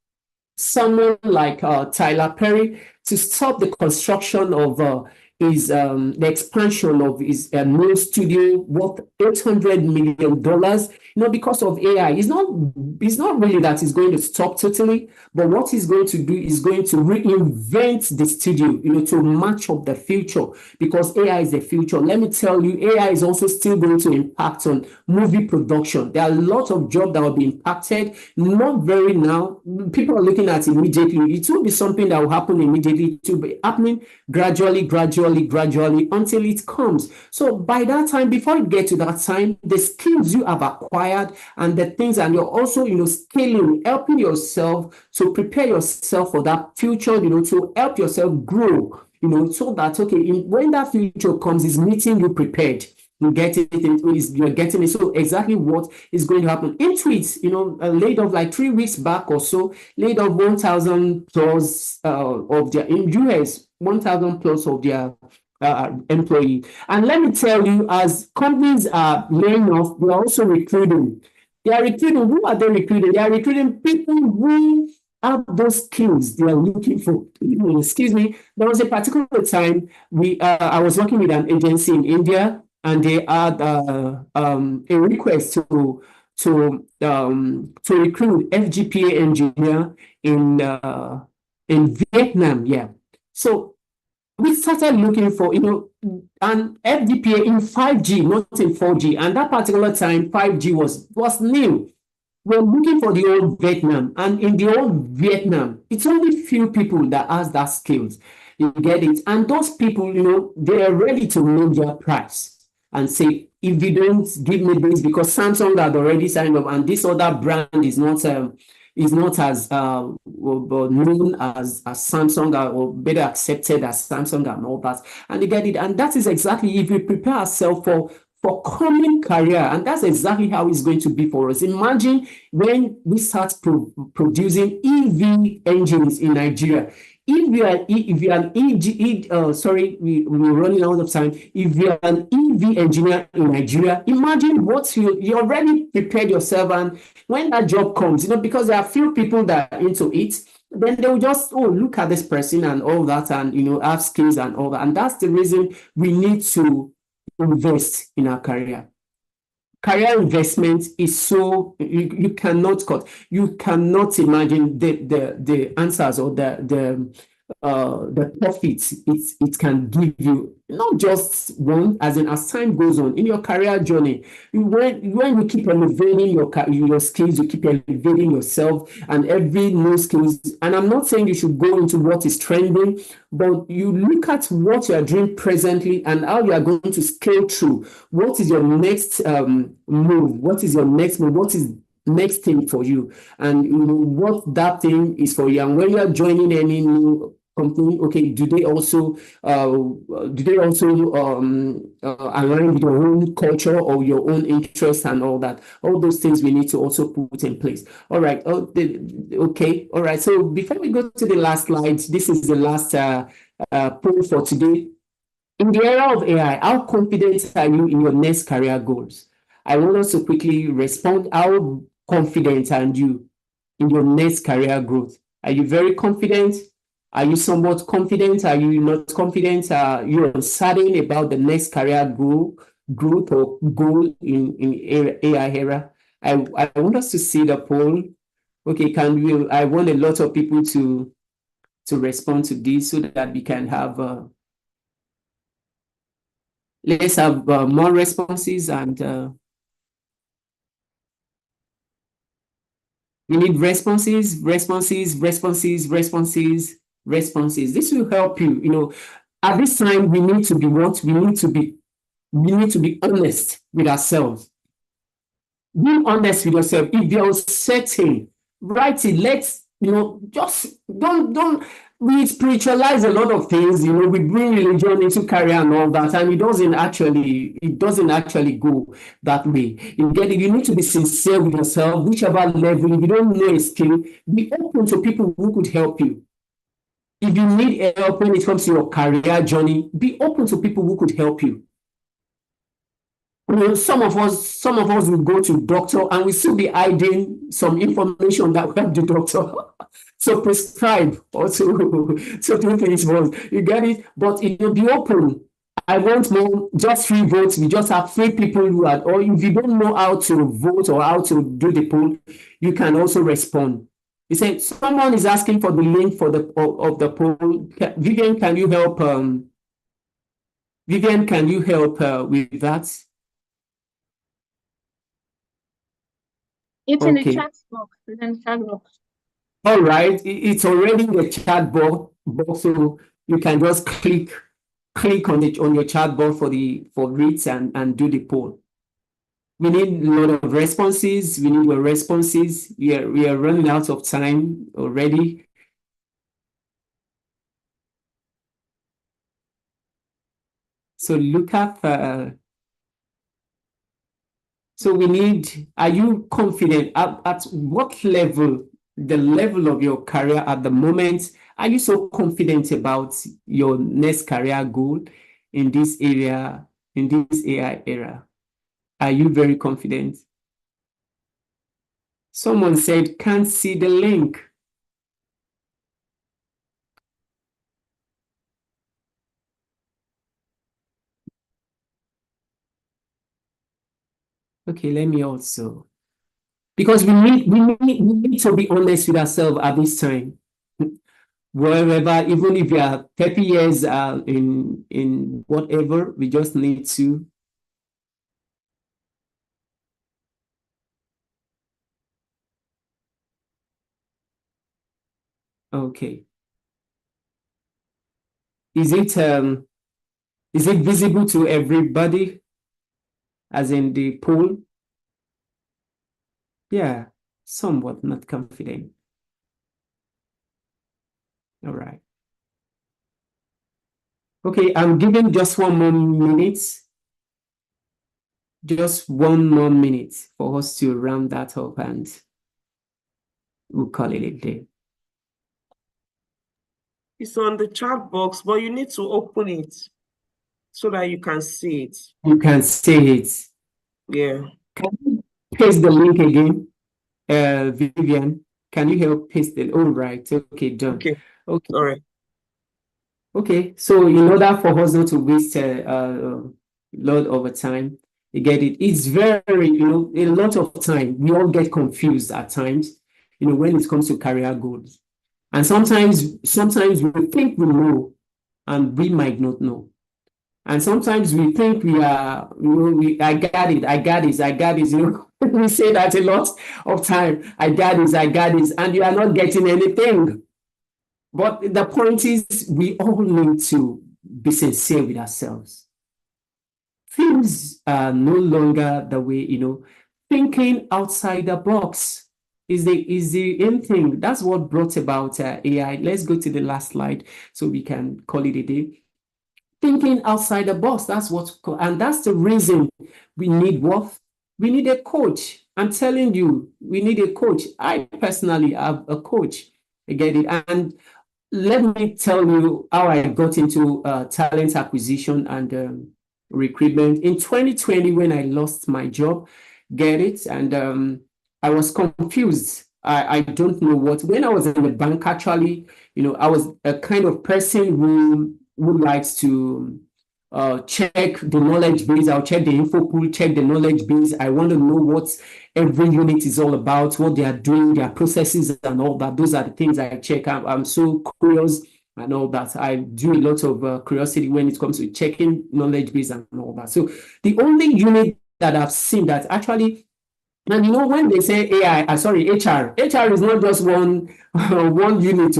someone like Tyler Perry to stop the construction of the expansion of his new studio worth $800 million, because of AI. It's not really that he's going to stop totally, but what he's going to do is going to reinvent the studio, to match up the future, because AI is the future. Let me tell you, AI is also still going to impact on movie production. There are a lot of jobs that will be impacted, not very now. People are looking at immediately. It will be something that will happen immediately. It will be happening gradually, until it comes. So by that time, before you get to that time, the skills you have acquired and the things, and you're also, scaling, helping yourself to prepare yourself for that future, to help yourself grow, so that, okay, when that future comes, is meeting you prepared. You get it, you're getting it. So exactly what is going to happen. Intuit, laid off like 3 weeks back or so, laid off 1,000 plus of their, in US, 1,000 plus of their employees. And let me tell you, as companies are laying off, they are also recruiting. They are recruiting. Who are they recruiting? They are recruiting people who have those skills they are looking for. Excuse me. There was a particular time I was working with an agency in India, and they had a request to recruit FGPA engineer in Vietnam. Yeah. So we started looking for, an FDPA in 5G, not in 4G. And that particular time, 5G was new. We're looking for the old Vietnam. And in the old Vietnam, it's only few people that has that skills. You get it? And those people, they are ready to know their price and say, if you don't give me this, because Samsung had already signed up, and this other brand is not as known as Samsung, or better accepted as Samsung and all that. And you get it. And that is exactly, if we prepare ourselves for coming career, and that's exactly how it's going to be for us. Imagine when we start producing EV engines in Nigeria. If you are an we're running out of time. If you're an EV engineer in Nigeria, imagine what you already prepared yourself, and when that job comes, because there are few people that are into it, then they will just, oh, look at this person and all that, and have skills and all that. And that's the reason we need to invest in our career. Career investment is so you cannot cut. You cannot imagine the answers or the profits it can give you, not just one, as in as time goes on in your career journey. When you keep elevating your skills, you keep elevating yourself, and every new skills. And I'm not saying you should go into what is trending, but you look at what you are doing presently and how you are going to scale through. What is your next move? What is your next move? What is next thing for you? And what that thing is for you. And when you are joining any new company, okay, do they also align with your own culture or your own interests and all that? All those things we need to also put in place. All right. Okay. All right. So before we go to the last slide, this is the last poll for today. In the era of AI, how confident are you in your next career goals? I want us to quickly respond. How confident are you in your next career growth? Are you very confident? Are you somewhat confident? Are you not confident? Are you uncertain about the next career growth or goal in AI era? I want us to see the poll. Okay, I want a lot of people to respond to this so that we can have let's have more responses, and we need responses. This will help you. At this time, we need to be what? We need to be honest with ourselves. Be honest with yourself. If you're uncertain, write it. Let's, just don't. We spiritualize a lot of things. We bring religion into career and all that, and it doesn't actually go that way. You get it. You need to be sincere with yourself, whichever level. If you don't know a skill, be open to people who could help you. If you need help when it comes to your career journey, be open to people who could help you. Some of us will go to doctor and we still be hiding some information that will help the doctor. So prescribe or to do things wrong. You get it? But be open. I want more, just 3 votes. We just have 3 people who are, or if you don't know how to vote or how to do the poll, you can also respond. You say someone is asking for the link of the poll. Vivian, can you help? Vivian, can you help with that? It's in the chat box. It's in the chat box. All right, it's already in the chat box, so you can just click on your chat box for reads and do the poll. We need a lot of responses. We need your responses. We are running out of time already. So look up. So we need, are you confident at what level, the level of your career at the moment? Are you so confident about your next career goal in this area, in this AI era? Are you very confident? Someone said, can't see the link. Okay, let me also, because we need to be honest with ourselves at this time. Wherever, even if you are 30 years in whatever, we just need to. Okay. Is it visible to everybody? As in the poll? Yeah, somewhat not confident. All right. Okay, I'm giving just 1 more minute. Just 1 more minute for us to round that up and we'll call it a day. It's on the chat box, but you need to open it so that you can see it. You can see it. Yeah. Can you paste the link again, Vivian? Can you help paste it? All right. Okay, done. Okay. Okay. All right. Okay. So in order for us not to waste a lot of time, you get it. It's very, a lot of time. We all get confused at times, when it comes to career goals. And sometimes we think we know and we might not know. And sometimes we think we are, I got it, we say that a lot of time. I got this, and you are not getting anything. But the point is, we all need to be sincere with ourselves. Things are no longer the way, thinking outside the box is the end thing. That's what brought about AI. Let's go to the last slide so we can call it a day. Thinking outside the box, and that's the reason we need what? We need a coach. I'm telling you, we need a coach. I personally have a coach. I get it. And let me tell you how I got into talent acquisition and recruitment. In 2020, when I lost my job, get it? And I was confused. I don't know what. When I was in the bank, actually, I was a kind of person who likes to check the knowledge base. I'll check the info pool, check the knowledge base. I want to know what every unit is all about, what they are doing, their processes and all that. Those are the things I check. I'm so curious and all that. I do a lot of curiosity when it comes to checking knowledge base and all that. So the only unit that I've seen that actually, and when they say AI, sorry, HR is not just one one unit.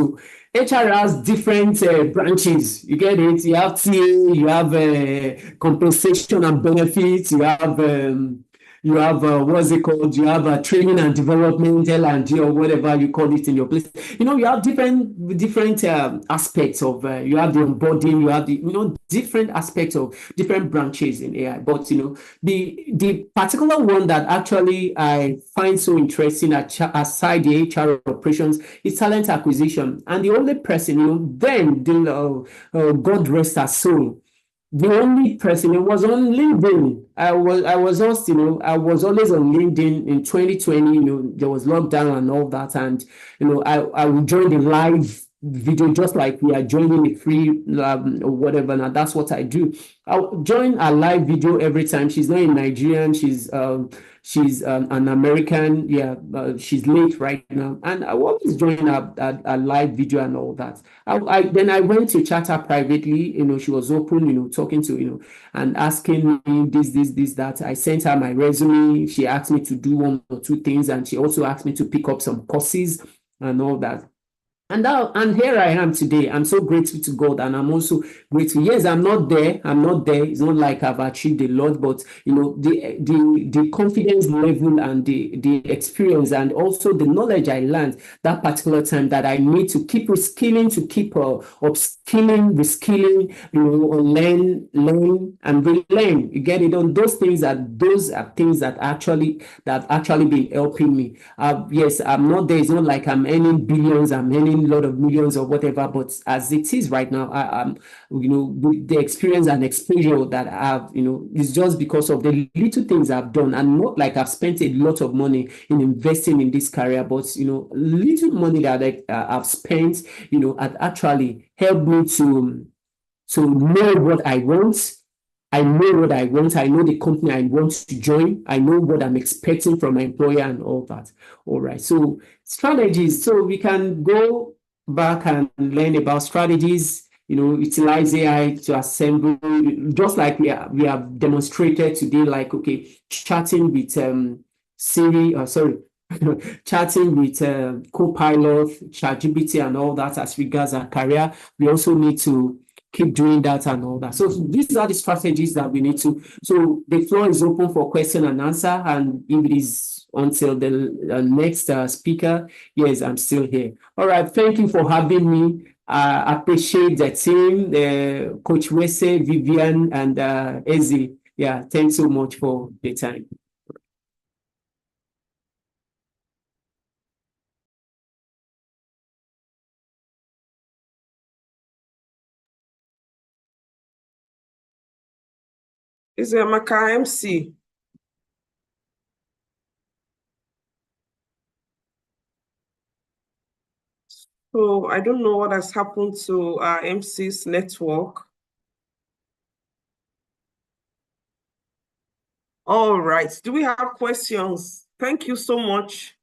HR has different branches. You get it? You have TA, you have compensation and benefits, you have what's it called? You have training and development, L&D, or whatever you call it in your place. You have different aspects of. You have the onboarding. You have the different aspects of different branches in AI. But the particular one that actually I find so interesting aside the HR operations is talent acquisition. And the only person, then God rest her soul. The only person, it was on LinkedIn. I was just, I was always on LinkedIn in 2020. There was lockdown and all that, and I would join the live video just like we are joining the free or whatever. Now that's what I do. I'll join a live video every time. She's not in Nigerian. She's an American. Yeah, she's late right now, and I always join a live video and all that. Then I went to chat her privately. She was open. Talking to and asking me this that. I sent her my resume. She asked me to do one or two things, and she also asked me to pick up some courses and all that. And here I am today. I'm so grateful to God, and I'm also grateful. Yes, I'm not there. It's not like I've achieved a lot, but the confidence level and the experience and also the knowledge I learned that particular time that I need to keep reskilling, to keep upskilling, reskilling, learn and relearn. You get it? On those are things that actually been helping me. Yes, I'm not there. It's not like I'm earning billions. I'm earning a lot of millions or whatever, but as it is right now, I'm with the experience and exposure that I have, it's just because of the little things I've done, and not like I've spent a lot of money in investing in this career, but little money that I've spent, had actually helped me to know what I want. I know what I want. I know the company I want to join. I know what I'm expecting from my employer and all that. All right. So strategies. So we can go back and learn about strategies. Utilize AI to assemble, just like we have demonstrated today. Like chatting with Siri. Chatting with Copilot, ChatGPT, and all that as regards our career. We also need to keep doing that and all that. So these are the strategies that we need to. So the floor is open for question and answer. And if it is until the next speaker, yes, I'm still here. All right. Thank you for having me. I appreciate the team, Coach Wese, Vivian, and Ezzy. Yeah, thanks so much for the time. Is Amaka MC? So I don't know what has happened to our MC's network. All right. Do we have questions? Thank you so much,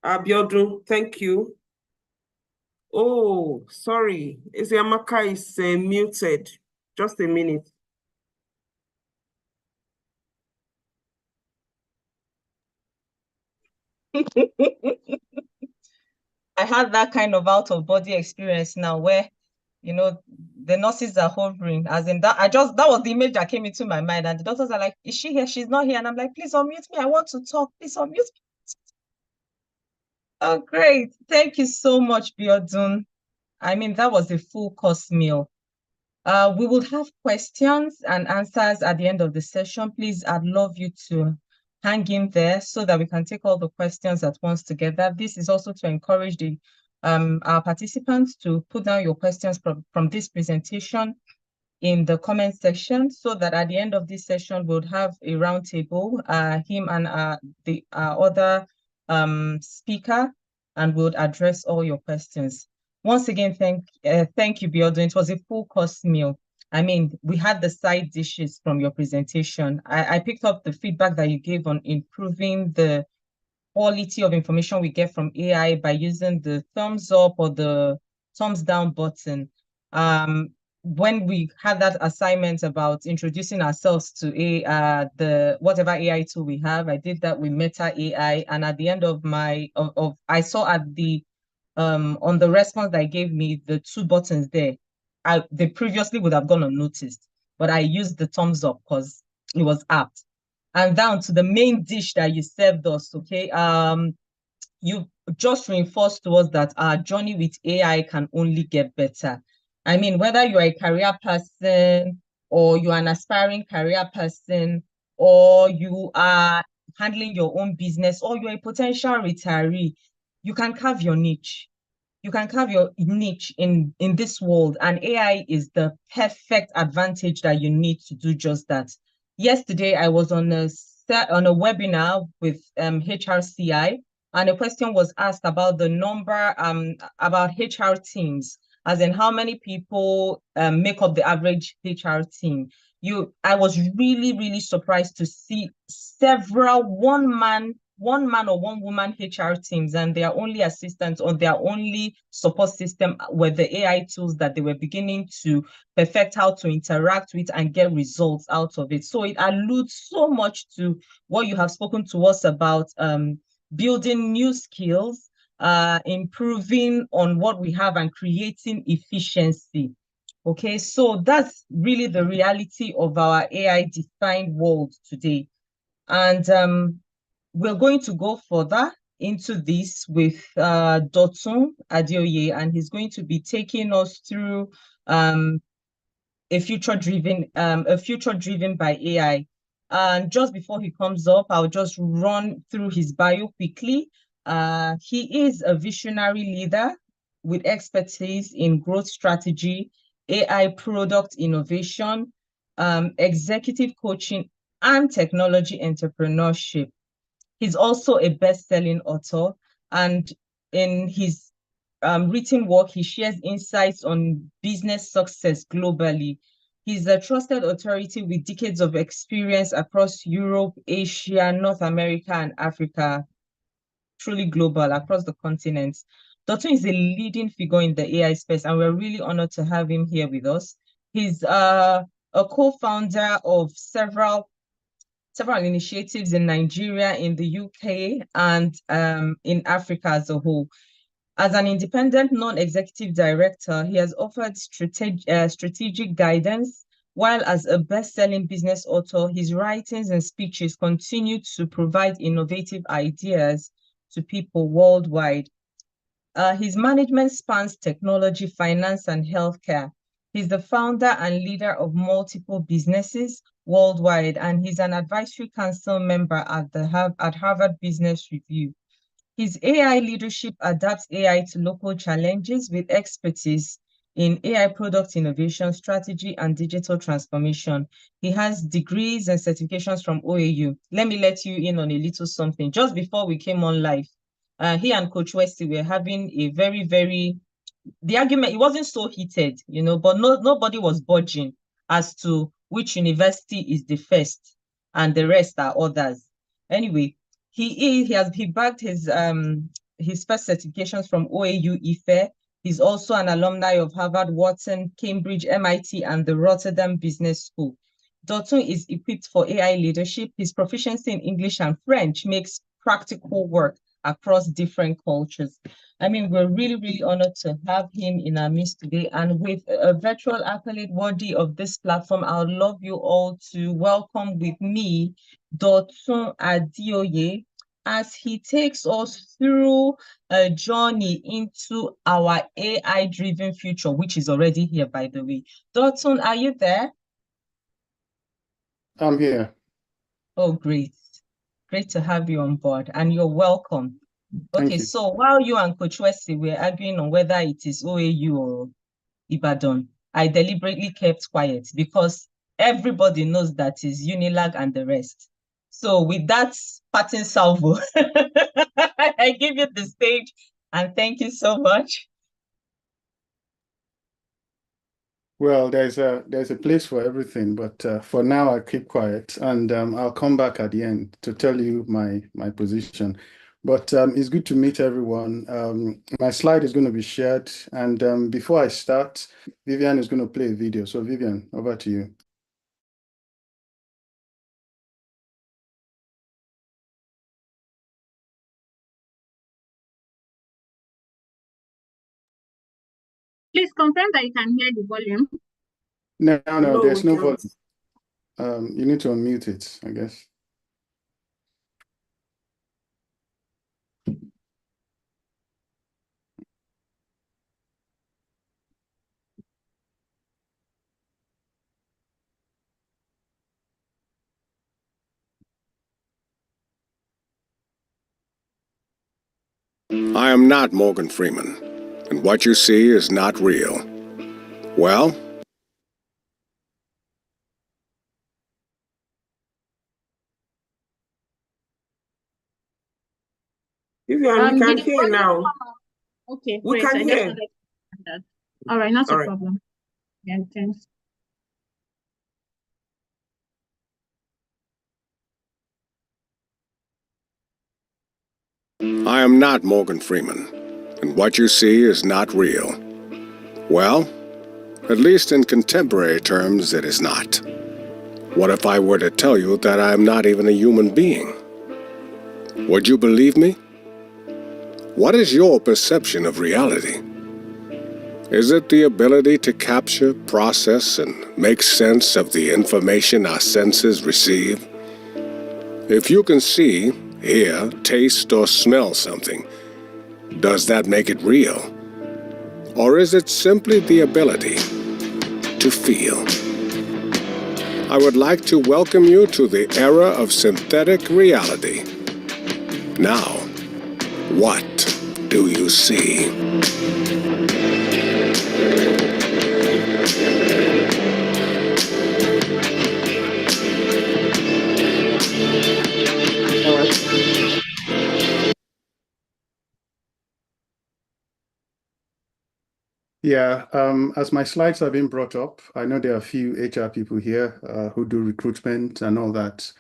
Abiodun. Thank you. Oh, sorry. Eziamaka is muted. Just a minute. I had that kind of out of body experience now where, you know, the nurses are hovering, as in that that was the image that came into my mind. And the doctors are like, is she here? She's not here. And I'm like, please unmute me. I want to talk. Please unmute me. Oh, great. Thank you so much, Biodun. I mean, that was a full course meal. We will have questions and answers at the end of the session. Please, I'd love you to hang in there so that we can take all the questions at once together. This is also to encourage our participants to put down your questions from this presentation in the comment section, so that at the end of this session, we'll have a roundtable, him and the other speaker, and we'll address all your questions. Once again, thank you, Biodun. It was a full course meal. I mean, we had the side dishes from your presentation. I picked up the feedback that you gave on improving the quality of information we get from AI by using the thumbs up or the thumbs down button. When we had that assignment about introducing ourselves to the whatever AI tool we have, I did that with Meta AI, and at the end of I saw at the on the response that gave me the two buttons there. They previously would have gone unnoticed, but I used the thumbs up because it was apt. And down to the main dish that you served us, okay? You just reinforced to us that our journey with AI can only get better. I mean, whether you are a career person or you are an aspiring career person, or you are handling your own business, or you're a potential retiree, you can carve your niche. You can carve your niche in this world, and AI is the perfect advantage that you need to do just that. Yesterday, I was on a webinar with HRCI, and a question was asked about the number about HR teams, as in how many people make up the average HR team. I was really, really surprised to see several one-man or one-woman HR teams, and their only assistants or their only support system were the AI tools that they were beginning to perfect how to interact with and get results out of it. So it alludes so much to what you have spoken to us about, building new skills, improving on what we have, and creating efficiency. Okay, so that's really the reality of our AI-defined world today. And we're going to go further into this with Dotun Adeoye, and he's going to be taking us through a future driven by AI. And just before he comes up, I'll just run through his bio quickly. He is a visionary leader with expertise in growth strategy, AI product innovation, executive coaching, and technology entrepreneurship. He's also a best-selling author, and in his written work, he shares insights on business success globally. He's a trusted authority with decades of experience across Europe, Asia, North America, and Africa, truly global across the continents. Dr. is a leading figure in the AI space, and we're really honored to have him here with us. He's a co-founder of several initiatives in Nigeria, in the UK, and in Africa as a whole. As an independent non-executive director, he has offered strategic guidance, while as a best-selling business author, his writings and speeches continue to provide innovative ideas to people worldwide. His management spans technology, finance, and healthcare. He's the founder and leader of multiple businesses worldwide, and he's an advisory council member at Harvard Business Review. His AI leadership adapts AI to local challenges with expertise in AI product innovation, strategy, and digital transformation. He has degrees and certifications from OAU. Let me let you in on a little something. Just before we came on live, he and Coach Westy were having a very, very the argument, it wasn't so heated, but nobody was budging as to which university is the first and the rest are others. Anyway, he bagged his first certifications from OAU IFE. He's also an alumni of Harvard, Wharton, Cambridge, MIT, and the Rotterdam Business School. Dotun is equipped for AI leadership. His proficiency in English and French makes practical work across different cultures. I mean, we're really, really honored to have him in our midst today. And with a virtual accolade worthy of this platform, I would love you all to welcome with me Dotun Adioye as he takes us through a journey into our AI-driven future, which is already here, by the way. Dotun, are you there? I'm here. Oh, great. Great to have you on board, and you're welcome. Okay, you. so while you and Coach Wesley were arguing on whether it is OAU or Ibadan, I deliberately kept quiet because everybody knows that is Unilag and the rest. So with that parting salvo, I give you the stage and thank you so much. Well, there's a place for everything, but for now I keep quiet, and I'll come back at the end to tell you my position. But it's good to meet everyone. My slide is going to be shared, and before I start, Vivian is going to play a video. So Vivian, over to you. Please confirm that you can hear the volume. No, there's no we can't. volume. You need to unmute it, I guess. I am not Morgan Freeman, and what you see is not real. Well, Vivian, we can Did the hear volume now. come up? Okay, We great. can I just hear. wanted to confirm that. All right, not All a right. problem. Yeah, thanks. I am not Morgan Freeman, and what you see is not real. Well, at least in contemporary terms, it is not. What if I were to tell you that I am not even a human being? Would you believe me? What is your perception of reality? Is it the ability to capture, process, and make sense of the information our senses receive? If you can see, hear, taste, or smell something, does that make it real? Or is it simply the ability to feel? I would like to welcome you to the era of synthetic reality. Now, what do you see? Yeah, as my slides have been brought up, I know there are a few HR people here who do recruitment and all that,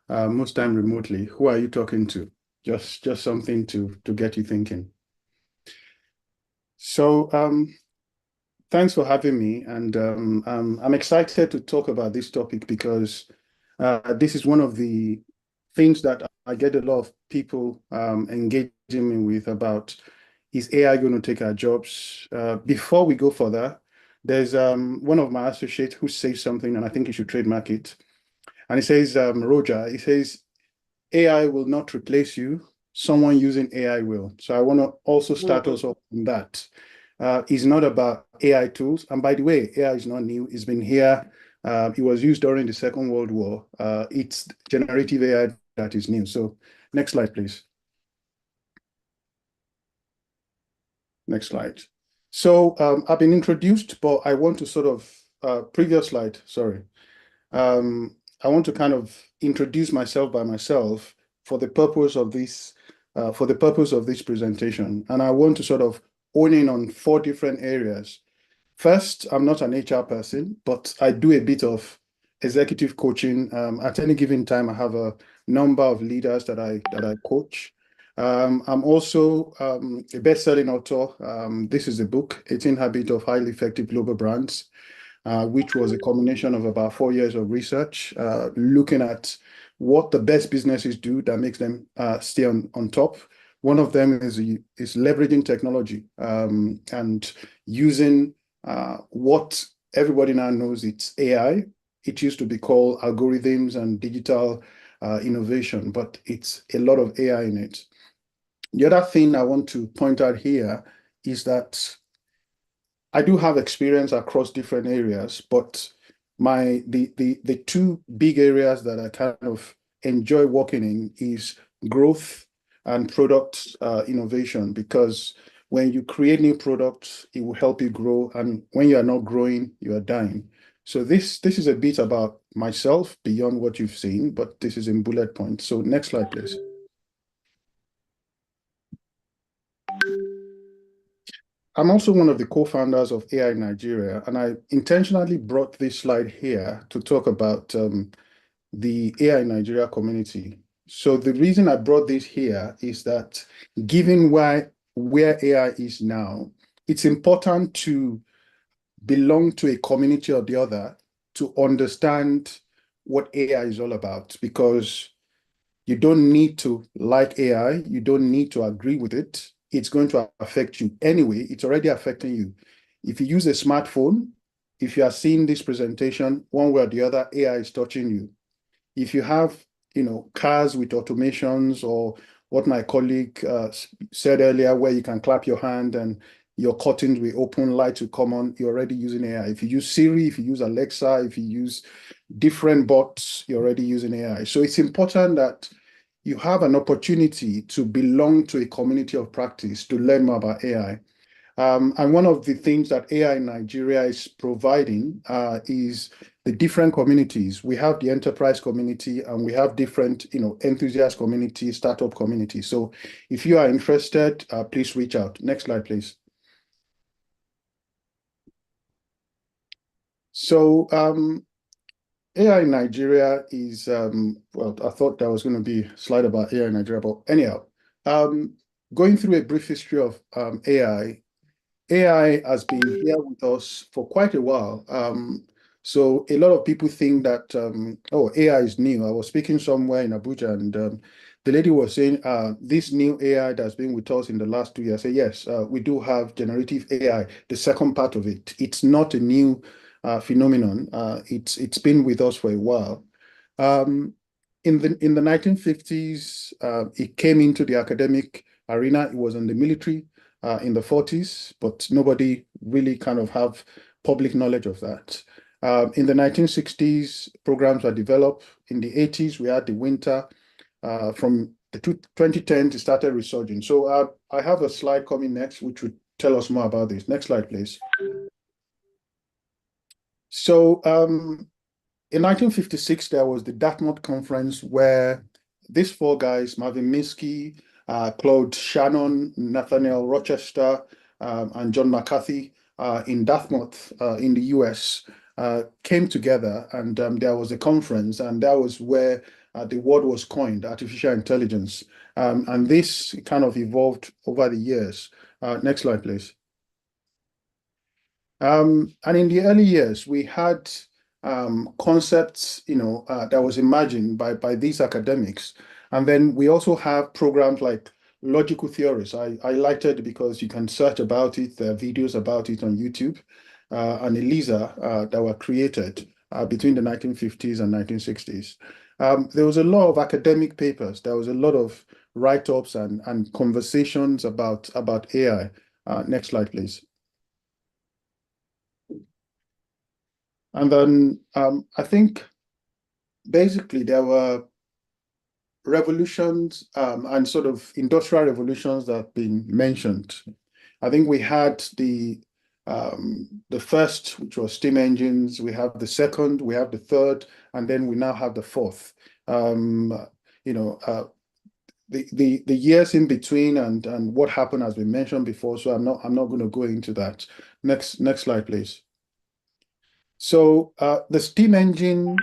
most time remotely. Who are you talking to? Just something to get you thinking. So thanks for having me, and I'm excited to talk about this topic because this is one of the things that I get a lot of people engaging me with about, is AI going to take our jobs? Before we go further, there's one of my associates who says something, and I think you should trademark it. And he says, Roger, he says, AI will not replace you. Someone using AI will. So I want to also start us off on that. It's not about AI tools. And by the way, AI is not new. It's been here. It was used during the Second World War. It's generative AI that is new. So next slide, please. Next slide. So I've been introduced, but I want to sort of, previous slide, sorry. I want to kind of introduce myself by myself for the purpose of this presentation. And I want to sort of owning on 4 different areas. First, I'm not an HR person, but I do a bit of executive coaching. At any given time, I have a number of leaders that I coach. I'm also a best-selling author. This is a book, 18 Habits of Highly Effective Global Brands, which was a combination of about 4 years of research, looking at what the best businesses do that makes them stay on top. One of them is leveraging technology and using what everybody now knows, it's AI. It used to be called algorithms and digital innovation, but it's a lot of AI in it. The other thing I want to point out here is that I do have experience across different areas, but the 2 big areas that I kind of enjoy working in is growth and product innovation, because when you create new products, it will help you grow, and when you are not growing, you are dying. So this is a bit about myself beyond what you've seen, but this is in bullet points. So next slide, please. I'm also one of the co-founders of AI Nigeria, and I intentionally brought this slide here to talk about the AI Nigeria community. So the reason I brought this here is that given where AI is now, it's important to belong to a community or the other to understand what AI is all about, because you don't need to like AI. You don't need to agree with it. It's going to affect you anyway. It's already affecting you. If you use a smartphone, if you are seeing this presentation, one way or the other, AI is touching you. If you have, cars with automations, or what my colleague said earlier, where you can clap your hand and your curtains will open, lights will come on, you're already using AI. If you use Siri, if you use Alexa, if you use different bots, you're already using AI. So it's important that you have an opportunity to belong to a community of practice to learn more about AI. And one of the things that AI in Nigeria is providing is the different communities. We have the enterprise community, and we have different, enthusiast community, startup community. So if you are interested, please reach out. Next slide, please. So AI in Nigeria is, well, I thought there was going to be a slide about AI in Nigeria, but anyhow, going through a brief history of AI has been here with us for quite a while. So a lot of people think that, AI is new. I was speaking somewhere in Abuja, and the lady was saying, this new AI that's been with us in the last 2 years. I say, yes, we do have generative AI, the second part of it. It's not a new phenomenon. It's been with us for a while. In the 1950s, it came into the academic arena. It was in the military in the 40s, but nobody really kind of have public knowledge of that. In the 1960s, programs were developed. In the 80s, we had the winter. From the 2010s, it started resurging. So I have a slide coming next, which would tell us more about this. Next slide, please. So in 1956, there was the Dartmouth Conference, where these 4 guys, Marvin Minsky, Claude Shannon, Nathaniel Rochester, and John McCarthy in Dartmouth in the US came together, and there was a conference, and that was where the word was coined, artificial intelligence. And this kind of evolved over the years. Next slide, please. And in the early years, we had concepts, that was imagined by these academics. And then we also have programs like logical theories. I liked it because you can search about it. There are videos about it on YouTube and ELISA that were created between the 1950s and 1960s. There was a lot of academic papers. There was a lot of write-ups and conversations about AI. Next slide, please. And then I think basically there were revolutions and sort of industrial revolutions that have been mentioned. I think we had the first, which was steam engines. We have the second, we have the third, and then we now have the fourth. the years in between and what happened has been mentioned before, so I'm not going to go into that. Next slide, please. So the steam engine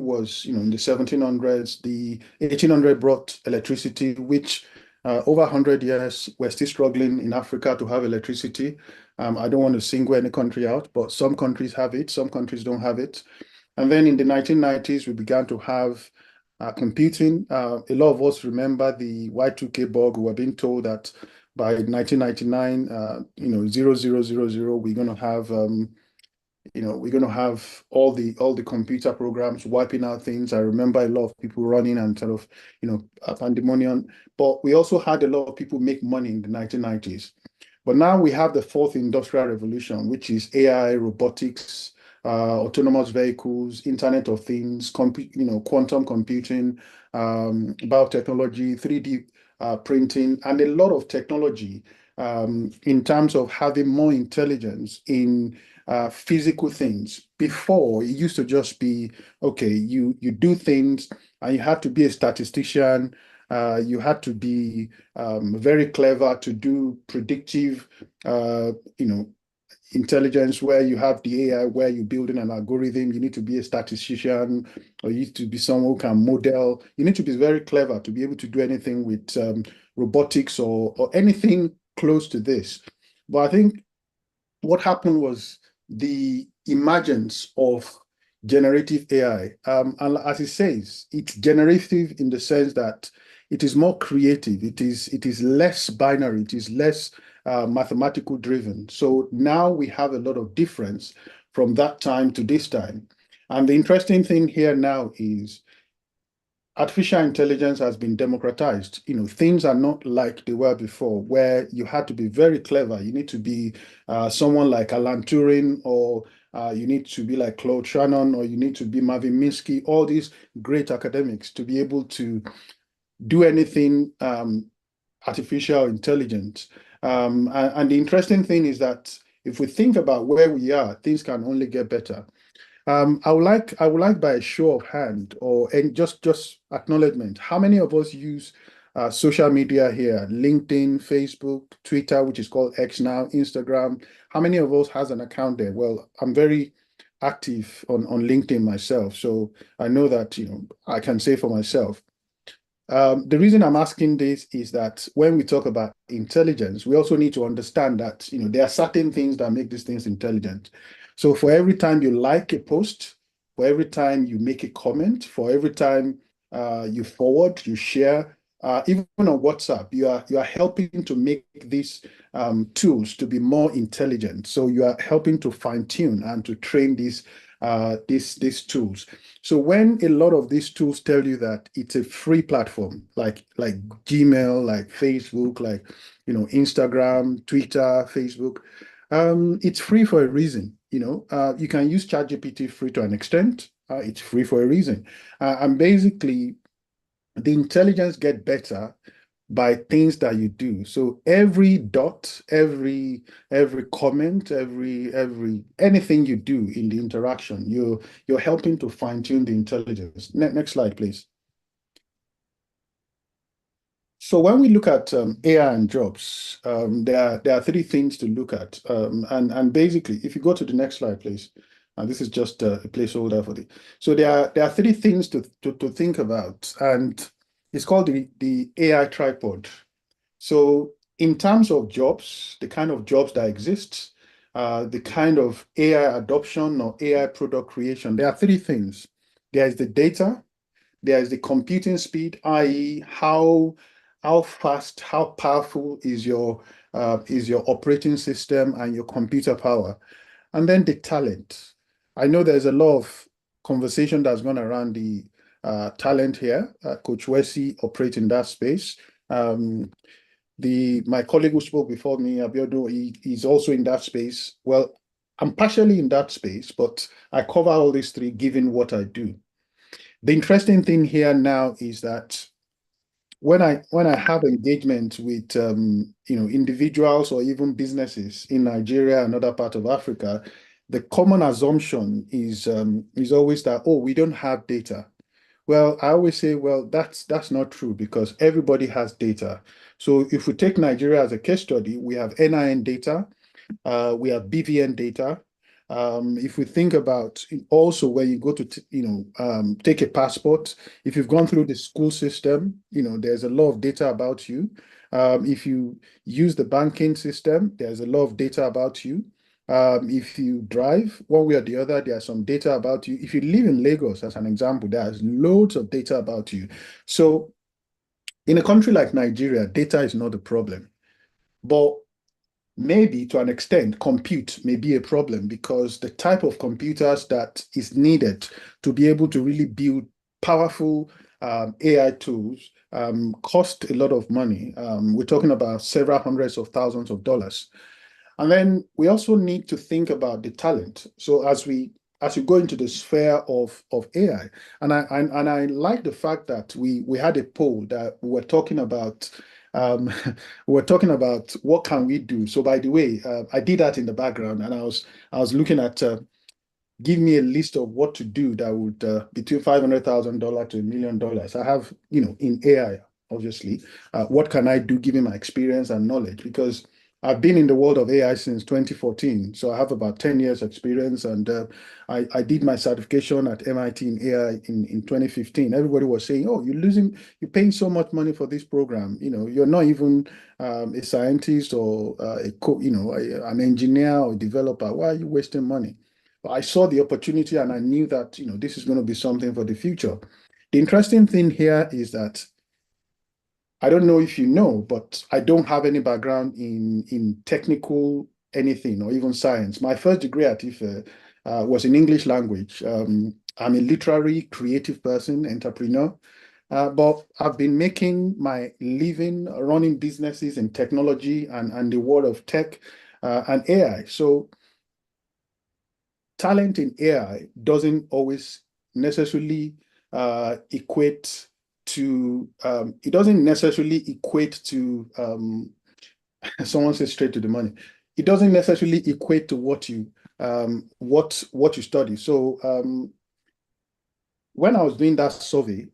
was, in the 1700s. The 1800 brought electricity, which over 100 years we're still struggling in Africa to have electricity. I don't want to single any country out, but some countries have it, some countries don't have it. And then in the 1990s, we began to have computing. A lot of us remember the Y2K bug. We were being told that by 1999, 0000, we're going to have all the computer programs wiping out things. I remember a lot of people running and sort of, pandemonium. But we also had a lot of people make money in the 1990s. But now we have the fourth industrial revolution, which is AI, robotics, autonomous vehicles, Internet of Things, quantum computing, biotechnology, 3D printing, and a lot of technology in terms of having more intelligence in physical things. Before, it used to just be, okay, you do things and you had to be a statistician. You had to be very clever to do predictive, intelligence, where you have the AI, where you're building an algorithm. You need to be a statistician, or you need to be someone who can model. You need to be very clever to be able to do anything with robotics or anything close to this. But I think what happened was the emergence of generative AI. And as it says, it's generative in the sense that it is more creative. It is less binary. It is less mathematical driven. So now we have a lot of difference from that time to this time. And the interesting thing here now is artificial intelligence has been democratized. Things are not like they were before, where you had to be very clever. You need to be someone like Alan Turing, or you need to be like Claude Shannon, or you need to be Marvin Minsky, all these great academics to be able to do anything artificial intelligence. And the interesting thing is that if we think about where we are, things can only get better. I would like by a show of hand and just acknowledgement, how many of us use social media here? LinkedIn, Facebook, Twitter, which is called X now, Instagram. How many of us has an account there? Well, I'm very active on LinkedIn myself, so I know that I can say for myself. The reason I'm asking this is that when we talk about intelligence, we also need to understand that there are certain things that make these things intelligent. So for every time you like a post, for every time you make a comment, for every time you forward, you share, even on WhatsApp, you are helping to make these tools to be more intelligent. So you are helping to fine tune and to train these tools. So when a lot of these tools tell you that it's a free platform, like Gmail, like Facebook, like Instagram, Twitter, Facebook, it's free for a reason. You can use ChatGPT free to an extent. It's free for a reason, and basically, the intelligence get better by things that you do. So every dot, every comment, every anything you do in the interaction, you're helping to fine-tune the intelligence. Next slide, please. So when we look at AI and jobs, there are three things to look at. And basically, if you go to the next slide, please. And this is just a placeholder for the. So there are three things to think about, and it's called the AI tripod. So in terms of jobs, the kind of jobs that exist, the kind of AI adoption or AI product creation, there are three things. There is the data, there is the computing speed, i.e. how fast, how powerful is your operating system and your computer power, and then the talent. I know there's a lot of conversation that's gone around the talent here. Coach Wesley operates in that space. My colleague who spoke before me, Abiodun, he's also in that space. Well, I'm partially in that space, but I cover all these three given what I do. The interesting thing here now is that when I have engagement with individuals or even businesses in Nigeria and other parts of Africa, the common assumption is always that, oh, we don't have data. Well, I always say, well, that's not true because everybody has data. So if we take Nigeria as a case study, we have NIN data, we have BVN data. If we think about also when you go to take a passport, if you've gone through the school system, there's a lot of data about you. If you use the banking system, there's a lot of data about you. If you drive one way or the other, there's some data about you. If you live in Lagos, as an example, there's loads of data about you. So in a country like Nigeria, data is not a problem. But maybe to an extent, compute may be a problem because the type of computers that is needed to be able to really build powerful AI tools cost a lot of money. We're talking about several hundreds of thousands of dollars. And then we also need to think about the talent. So as we go into the sphere of AI, and I like the fact that we had a poll that we were talking about. We're talking about what can we do. So by the way, I did that in the background, and I was looking at give me a list of what to do that would between $500,000 to $1 million. I have in AI, obviously, what can I do given my experience and knowledge? Because I've been in the world of AI since 2014, so I have about 10 years experience, and I did my certification at MIT in AI in 2015. Everybody was saying, "Oh, you're paying so much money for this program. You're not even a scientist or an engineer or developer. Why are you wasting money?" But I saw the opportunity, and I knew that this is going to be something for the future. The interesting thing here is that I don't know if you know, but I don't have any background in technical anything or even science. My first degree at IFE was in English language. I'm a literary, creative person, entrepreneur, but I've been making my living running businesses in technology and the world of tech and AI. So talent in AI doesn't always necessarily equate to it doesn't necessarily equate to someone says straight to the money. It doesn't necessarily equate to what you study. So when I was doing that survey,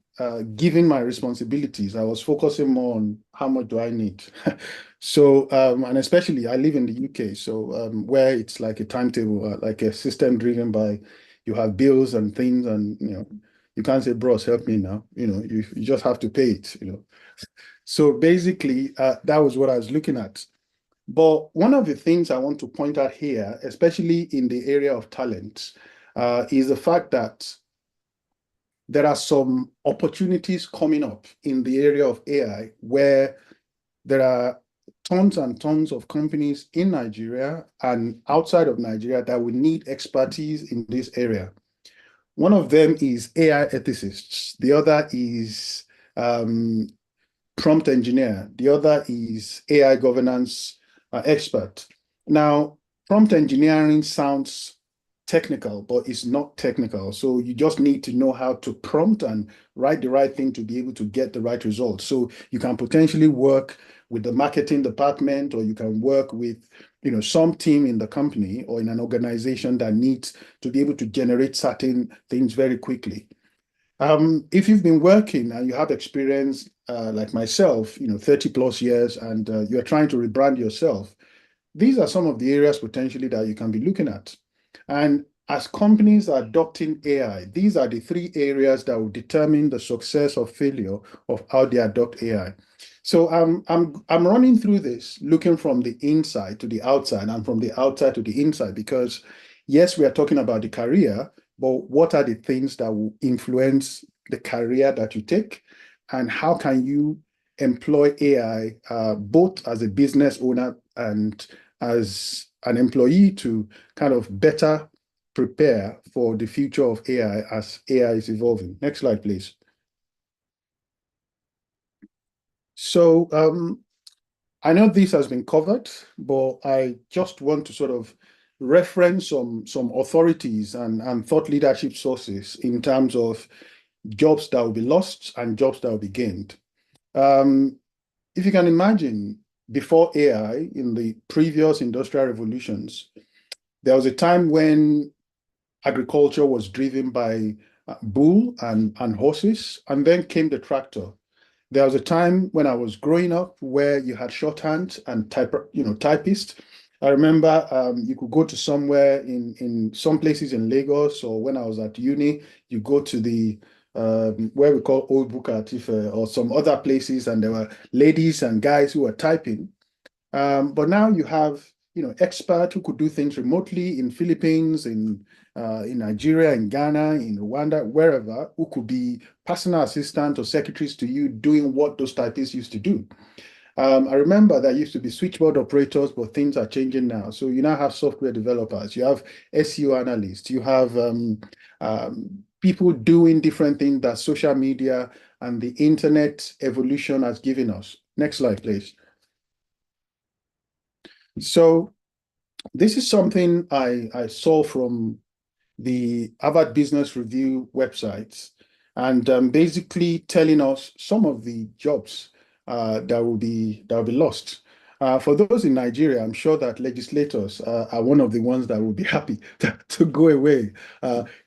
given my responsibilities, I was focusing more on how much do I need. So, and especially I live in the UK, so where it's like a timetable, like a system driven by, you have bills and things, and you can't say, "Bros, help me now." You just have to pay it. So basically, that was what I was looking at. But one of the things I want to point out here, especially in the area of talent, is the fact that there are some opportunities coming up in the area of AI where there are tons and tons of companies in Nigeria and outside of Nigeria that will need expertise in this area. One of them is AI ethicists. The other is prompt engineer. The other is AI governance expert. Now, prompt engineering sounds technical, but it's not technical. So you just need to know how to prompt and write the right thing to be able to get the right result. So you can potentially work with the marketing department, or you can work with some team in the company or in an organization that needs to be able to generate certain things very quickly. If you've been working and you have experience like myself, 30 plus years, and you're trying to rebrand yourself, these are some of the areas potentially that you can be looking at. And as companies are adopting AI, these are the three areas that will determine the success or failure of how they adopt AI. So I'm running through this, looking from the inside to the outside and from the outside to the inside, because yes, we are talking about the career, but what are the things that will influence the career that you take, and how can you employ AI both as a business owner and as an employee to kind of better prepare for the future of AI as AI is evolving. Next slide, please. So I know this has been covered, but I just want to sort of reference some authorities and thought leadership sources in terms of jobs that will be lost and jobs that will be gained. If you can imagine, before AI, in the previous industrial revolutions, there was a time when agriculture was driven by bull and horses, and then came the tractor. There was a time when I was growing up where you had shorthand and typist. I remember you could go to somewhere in some places in Lagos, or when I was at uni, you go to the where we call Old Bukatife or some other places, and there were ladies and guys who were typing. But now you have experts who could do things remotely in Philippines, in Nigeria, in Ghana, in Rwanda, wherever, who could be personal assistant or secretaries to you doing what those typists used to do. I remember there used to be switchboard operators, but things are changing now. So you now have software developers, you have SEO analysts, you have people doing different things that social media and the internet evolution has given us. Next slide, please. So this is something I saw from the Harvard Business Review website, and basically telling us some of the jobs that will be lost. For those in Nigeria, I'm sure that legislators are one of the ones that will be happy to go away,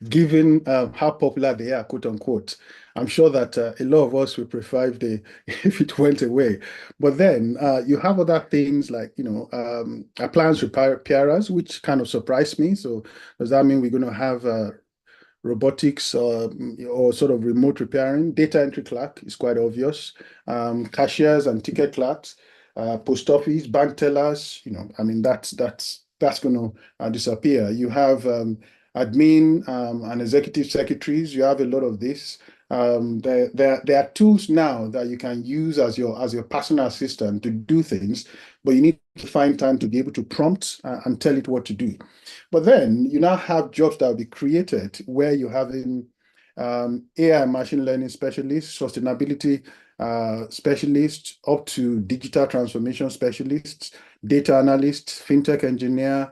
given how popular they are, quote unquote. I'm sure that a lot of us would prefer if it went away. But then you have other things like, appliance repairers, which kind of surprised me. So does that mean we're going to have robotics or sort of remote repairing? Data entry clerk is quite obvious. Cashiers and ticket clerks, post office, bank tellers, I mean, that's going to disappear. You have admin and executive secretaries. You have a lot of this. There are tools now that you can use as your personal assistant to do things, but you need to find time to be able to prompt and tell it what to do. But then you now have jobs that will be created where you're having AI machine learning specialists, sustainability specialists, up to digital transformation specialists, data analysts, fintech engineer.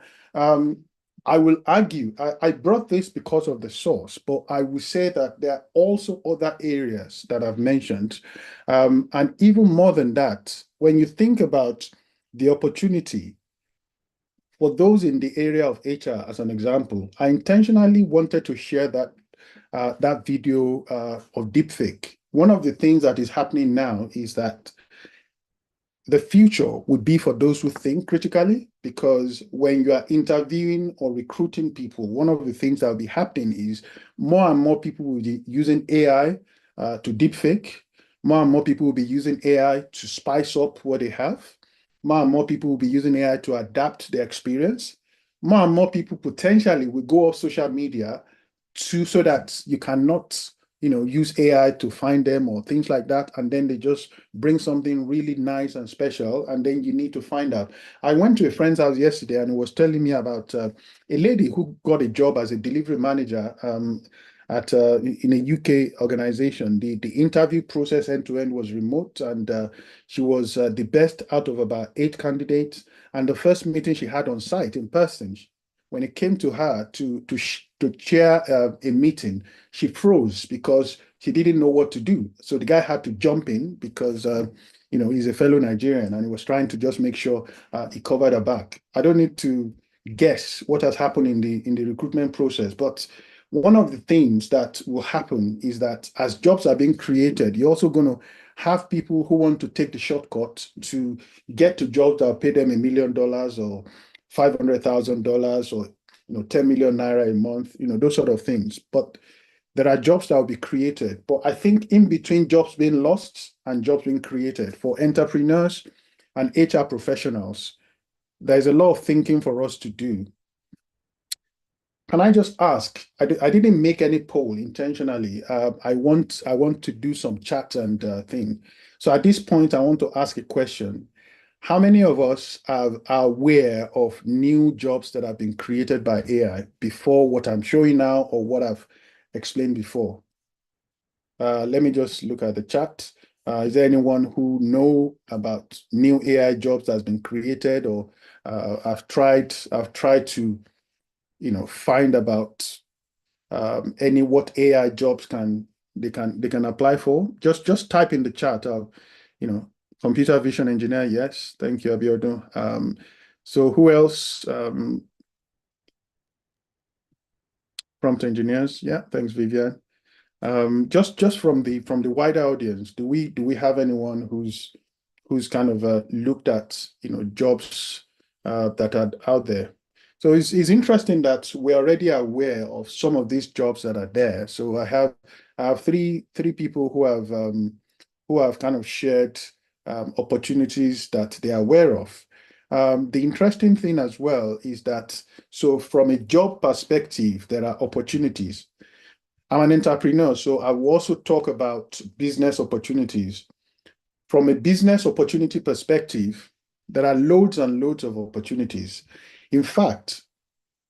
I will argue, I brought this because of the source, but I will say that there are also other areas that I've mentioned. And even more than that, when you think about the opportunity for those in the area of HR, as an example, I intentionally wanted to share that video of deepfake. One of the things that is happening now is that the future would be for those who think critically, because when you are interviewing or recruiting people, one of the things that will be happening is more and more people will be using AI to deepfake. More and more people will be using AI to spice up what they have. More and more people will be using AI to adapt their experience. More and more people potentially will go off social media so that you cannot use AI to find them or things like that. And then they just bring something really nice and special. And then you need to find out. I went to a friend's house yesterday and he was telling me about a lady who got a job as a delivery manager in a UK organization. The interview process end to end was remote, and she was the best out of about 8 candidates. And the first meeting she had on site in person, when it came to her to chair a meeting, she froze because she didn't know what to do. So the guy had to jump in because he's a fellow Nigerian and he was trying to just make sure he covered her back. I don't need to guess what has happened in the recruitment process, but one of the things that will happen is that as jobs are being created, you're also going to have people who want to take the shortcut to get to jobs that will pay them $1 million or $500,000 or 10 million naira a month, those sort of things. But there are jobs that will be created. But I think in between jobs being lost and jobs being created for entrepreneurs and HR professionals, there's a lot of thinking for us to do. Can I just ask? I didn't make any poll intentionally. I want to do some chat and thing. So at this point, I want to ask a question. How many of us are aware of new jobs that have been created by AI before what I'm showing now or what I've explained before? Let me just look at the chat. Is there anyone who know about new AI jobs that's been created, or I've tried to find about what AI jobs they can apply for? Just type in the chat. Computer vision engineer, yes. Thank you, Abiodun. So who else? Prompt engineers, yeah. Thanks, Vivian. Just from the wider audience, do we have anyone who's kind of looked at jobs that are out there? So it's interesting that we're already aware of some of these jobs that are there. So I have three people who have kind of shared opportunities that they are aware of. The interesting thing as well is that, so from a job perspective, there are opportunities. I'm an entrepreneur, so I will also talk about business opportunities. From a business opportunity perspective, there are loads and loads of opportunities. In fact,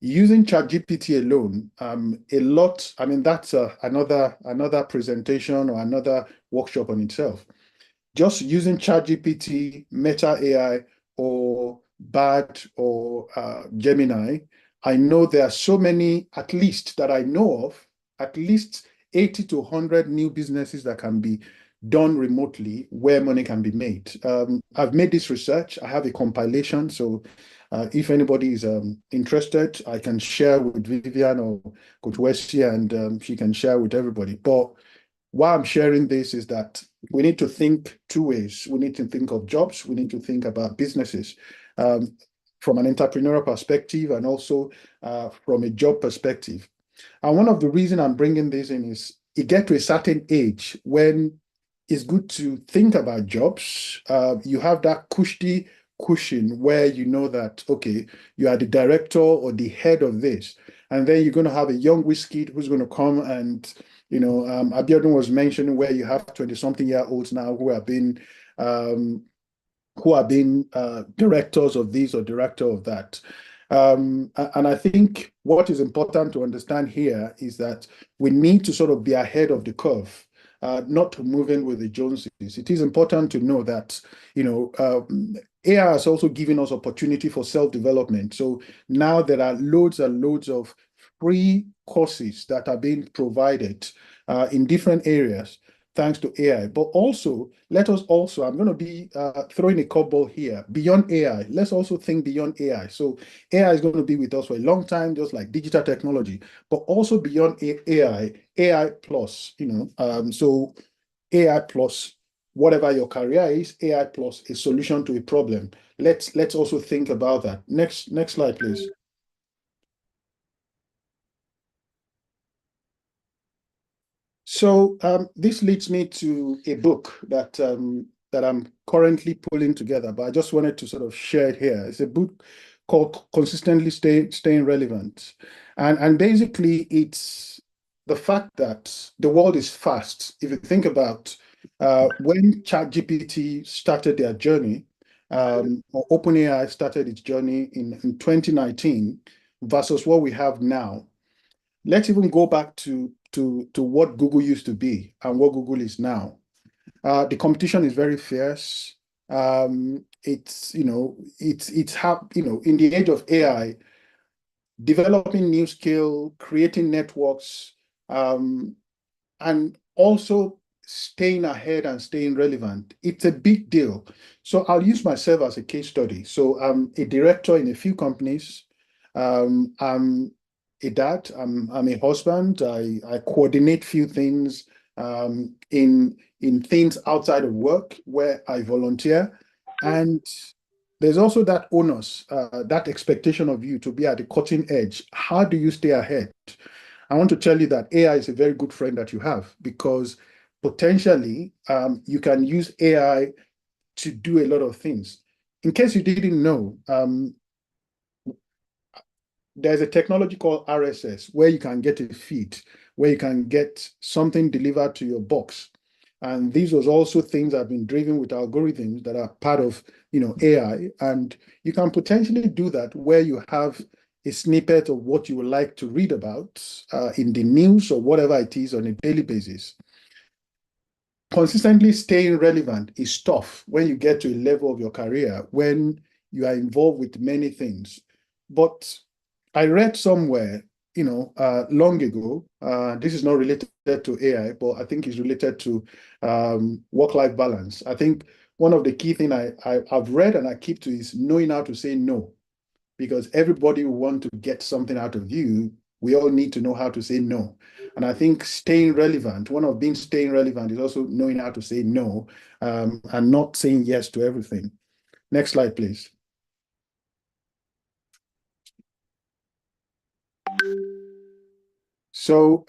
using ChatGPT alone, a lot, I mean, that's another presentation or another workshop on itself. Just using ChatGPT, Meta AI, or BARD or Gemini, I know there are so many, at least that I know of, at least 80 to 100 new businesses that can be done remotely where money can be made. I've made this research. I have a compilation. So if anybody is interested, I can share with Vivian or Coach Wesley, and she can share with everybody. But why I'm sharing this is that we need to think two ways. We need to think of jobs. We need to think about businesses from an entrepreneurial perspective and also from a job perspective. And one of the reasons I'm bringing this in is it get to a certain age when it's good to think about jobs. You have that cushion where you know that, okay, you are the director or the head of this. And then you're going to have a young whiskey who's going to come and, Abiodun was mentioning where you have 20-something-year-olds now who have been directors of this or director of that. And I think what is important to understand here is that we need to sort of be ahead of the curve, not moving with the Joneses. It is important to know that, AI has also given us opportunity for self-development. So now there are loads and loads of free courses that are being provided in different areas thanks to AI. But also, I'm going to be throwing a curveball here. Beyond AI, let's also think beyond AI. So AI is going to be with us for a long time, just like digital technology, but also beyond AI plus, so AI plus whatever your career is, AI plus a solution to a problem. Let's also think about that. Next slide, please. So this leads me to a book that I'm currently pulling together, but I just wanted to sort of share it here. It's a book called Consistently Staying Relevant. And basically it's the fact that the world is fast. If you think about when ChatGPT started their journey, or OpenAI started its journey in 2019 versus what we have now. Let's even go back to what Google used to be and what Google is now. The competition is very fierce. It's how, in the age of AI, developing new skill, creating networks, and also staying ahead and staying relevant. It's a big deal. So I'll use myself as a case study. So I'm a director in a few companies. I'm a dad. I'm a husband. I coordinate few things in things outside of work where I volunteer. And there's also that onus, that expectation of you to be at the cutting edge. How do you stay ahead? I want to tell you that AI is a very good friend that you have because potentially you can use AI to do a lot of things. In case you didn't know, there's a technology called RSS where you can get a feed, where you can get something delivered to your box. And these was also things that have been driven with algorithms that are part of AI. And you can potentially do that where you have a snippet of what you would like to read about in the news or whatever it is on a daily basis. Consistently staying relevant is tough when you get to a level of your career when you are involved with many things. But I read somewhere, long ago, this is not related to AI, but I think it's related to work-life balance. I think one of the key things I've read and I keep to is knowing how to say no, because everybody will want to get something out of you, we all need to know how to say no. And I think staying relevant, one of staying relevant is also knowing how to say no, and not saying yes to everything. Next slide, please. So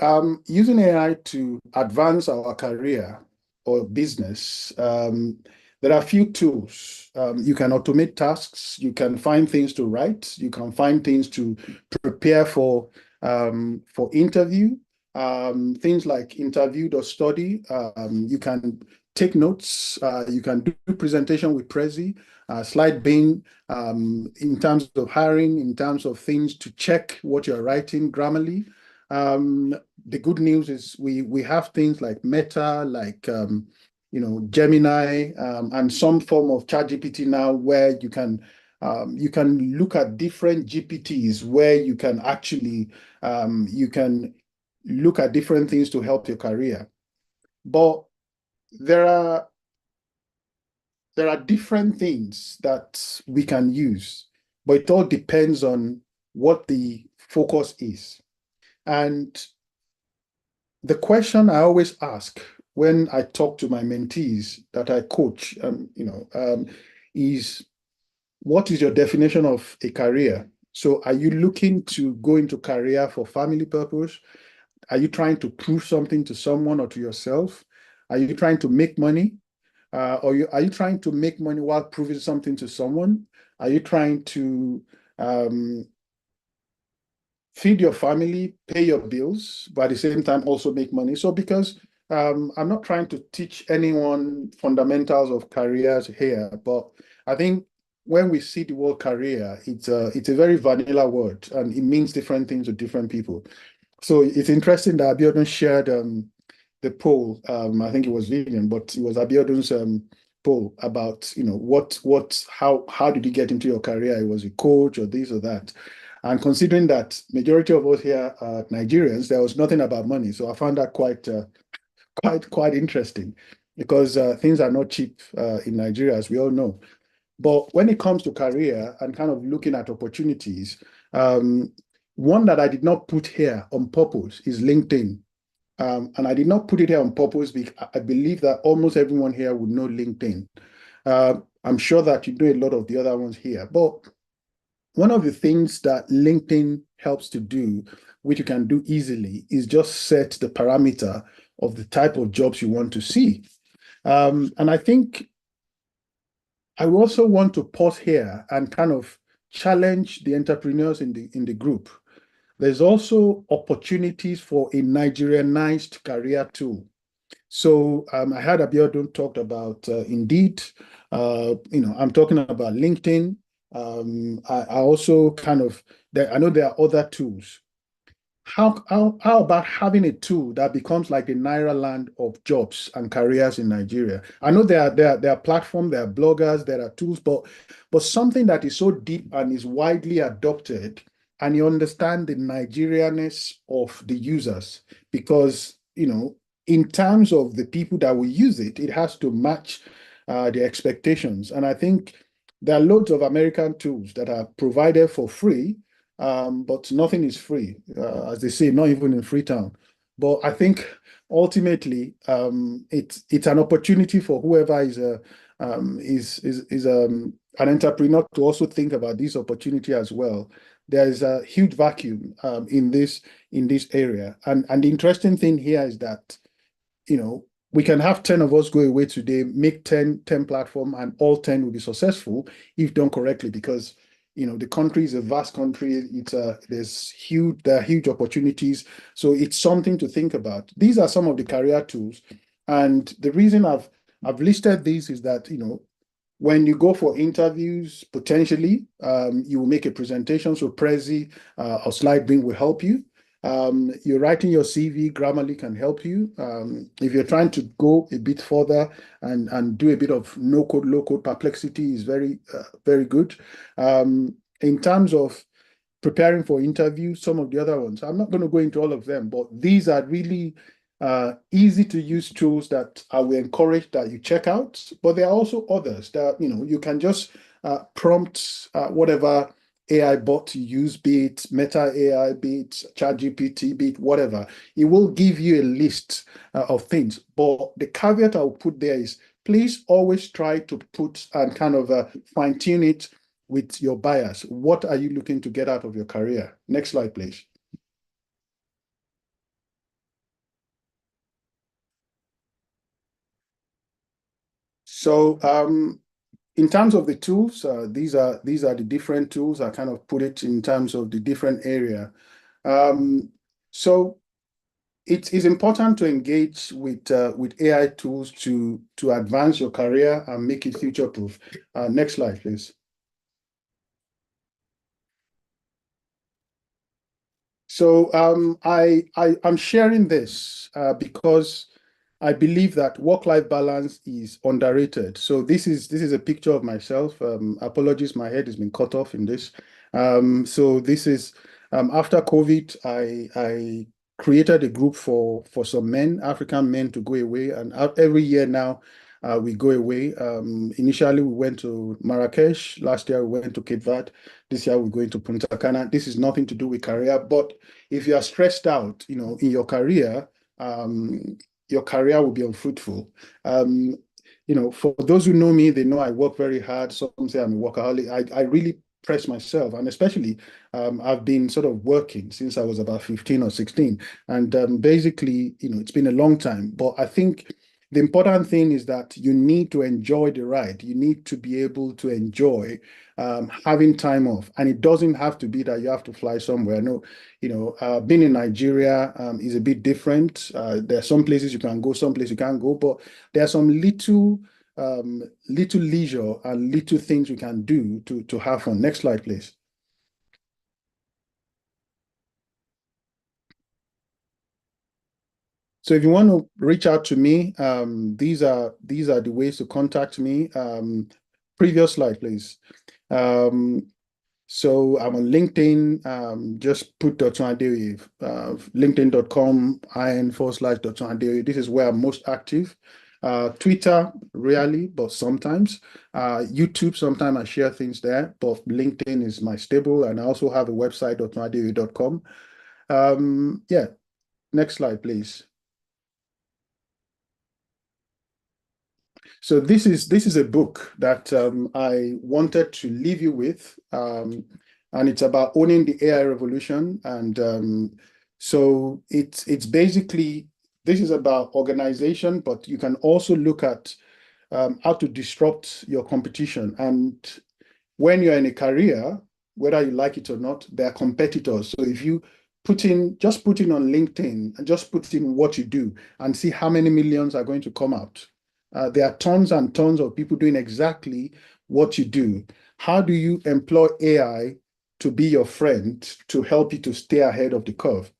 using AI to advance our career or business, there are a few tools. You can automate tasks, you can find things to write, you can find things to prepare for interview, things like interview.study. You can take notes, you can do presentation with Prezi, slide bin, in terms of hiring, in terms of things to check what you're writing grammarly. The good news is we have things like Meta, like Gemini, and some form of ChatGPT now, where you can look at different GPTs, where you can actually you can look at different things to help your career. But there are different things that we can use, but it all depends on what the focus is. And the question I always ask when I talk to my mentees that I coach, is what is your definition of a career? So are you looking to go into career for family purpose? Are you trying to prove something to someone or to yourself? Are you trying to make money? Or are you trying to make money while proving something to someone? Are you trying to feed your family, pay your bills, but at the same time also make money? So because I'm not trying to teach anyone fundamentals of careers here, but I think when we see the word career, it's a very vanilla word, and it means different things to different people. So it's interesting that Abiodun shared the poll. I think it was Vivian, but it was Abiodun's poll about how did you get into your career? It was a coach or this or that. And considering that majority of us here are Nigerians, there was nothing about money. So I found that quite interesting, because things are not cheap in Nigeria, as we all know. But when it comes to career and kind of looking at opportunities, one that I did not put here on purpose is LinkedIn. And I did not put it here on purpose because I believe that almost everyone here would know LinkedIn. I'm sure that you know a lot of the other ones here. But one of the things that LinkedIn helps to do, which you can do easily, is just set the parameter of the type of jobs you want to see. And I think I also want to pause here and kind of challenge the entrepreneurs in the group. There's also opportunities for a Nigerianized career tool. So I heard Abiodun talked about Indeed. I'm talking about LinkedIn. I also I know there are other tools. How about having a tool that becomes like the Naira land of jobs and careers in Nigeria? I know there are platforms, there are bloggers, there are tools, but something that is so deep and is widely adopted, and you understand the Nigerianness of the users, because in terms of the people that will use it, it has to match the expectations. And I think there are loads of American tools that are provided for free, but nothing is free, as they say, not even in Freetown. But I think ultimately, it's an opportunity for whoever is an entrepreneur to also think about this opportunity as well. There is a huge vacuum in this area, and the interesting thing here is that we can have 10 of us go away today, make 10 platform, and all 10 will be successful if done correctly, because the country is a vast country. There are huge opportunities. So it's something to think about. These are some of the career tools. And the reason I've listed these is that, when you go for interviews, potentially, you will make a presentation. So Prezi or SlideBeam will help you. You're writing your CV, Grammarly can help you. If you're trying to go a bit further and do a bit of no-code, low-code, Perplexity is very, very good. In terms of preparing for interviews, some of the other ones, I'm not going to go into all of them, but these are really easy to use tools that I will encourage that you check out. But there are also others that you can just prompt whatever AI bot you use, be it Meta AI, be it ChatGPT, be it whatever, it will give you a list of things. But the caveat I'll put there is, please always try to put and kind of fine tune it with your bias. What are you looking to get out of your career? Next slide, please. So in terms of the tools, these are the different tools. I kind of put it in terms of the different area. So it is important to engage with AI tools to advance your career and make it future-proof. Next slide, please. So I'm sharing this because I believe that work-life balance is underrated. So this is a picture of myself. Apologies, my head has been cut off in this. So this is after COVID, I created a group for some men, African men, to go away, and every year now we go away. Initially we went to Marrakesh. Last year we went to Cape Verde. This year we're going to Punta Cana. This is nothing to do with career, but if you are stressed out, in your career will be unfruitful. For those who know me, they know I work very hard. Some say I'm a workaholic. I really press myself, and especially I've been sort of working since I was about 15 or 16. And basically, it's been a long time. But I think the important thing is that you need to enjoy the ride. You need to be able to enjoy having time off. And it doesn't have to be that you have to fly somewhere. No, being in Nigeria is a bit different. There are some places you can go, some places you can't go, but there are some little leisure and little things you can do to have fun. Next slide, please. So if you want to reach out to me, these are the ways to contact me. Previous slide, please. So I'm on LinkedIn. Just put Dr. Adeoye, linkedin.com, in/Dr. Adeoye. This is where I'm most active. Twitter, rarely, but sometimes. YouTube, sometimes I share things there, but LinkedIn is my stable. And I also have a website, dradeoye.com. Yeah, next slide, please. So this is a book that I wanted to leave you with, and it's about owning the AI revolution. And so it's basically, this is about organization, but you can also look at how to disrupt your competition. And when you're in a career, whether you like it or not, there are competitors. So if you just put in on LinkedIn and just put in what you do and see how many millions are going to come out. There are tons and tons of people doing exactly what you do. How do you employ AI to be your friend to help you to stay ahead of the curve?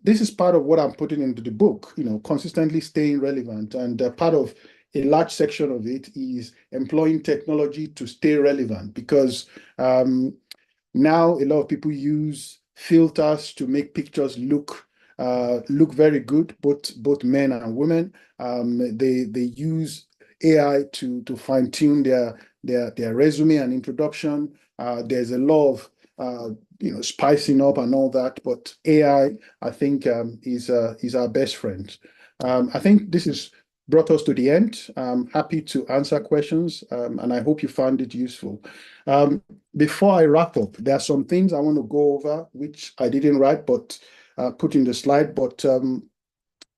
This is part of what I'm putting into the book, consistently staying relevant. And part of a large section of it is employing technology to stay relevant, because now a lot of people use filters to make pictures look very good, both men and women. They use AI to fine tune their resume and introduction. There's a lot of spicing up and all that, but AI, I think, is our best friend. I think this is brought us to the end. I'm happy to answer questions, and I hope you found it useful. Before I wrap up, there are some things I want to go over which I didn't write, but put in the slide. But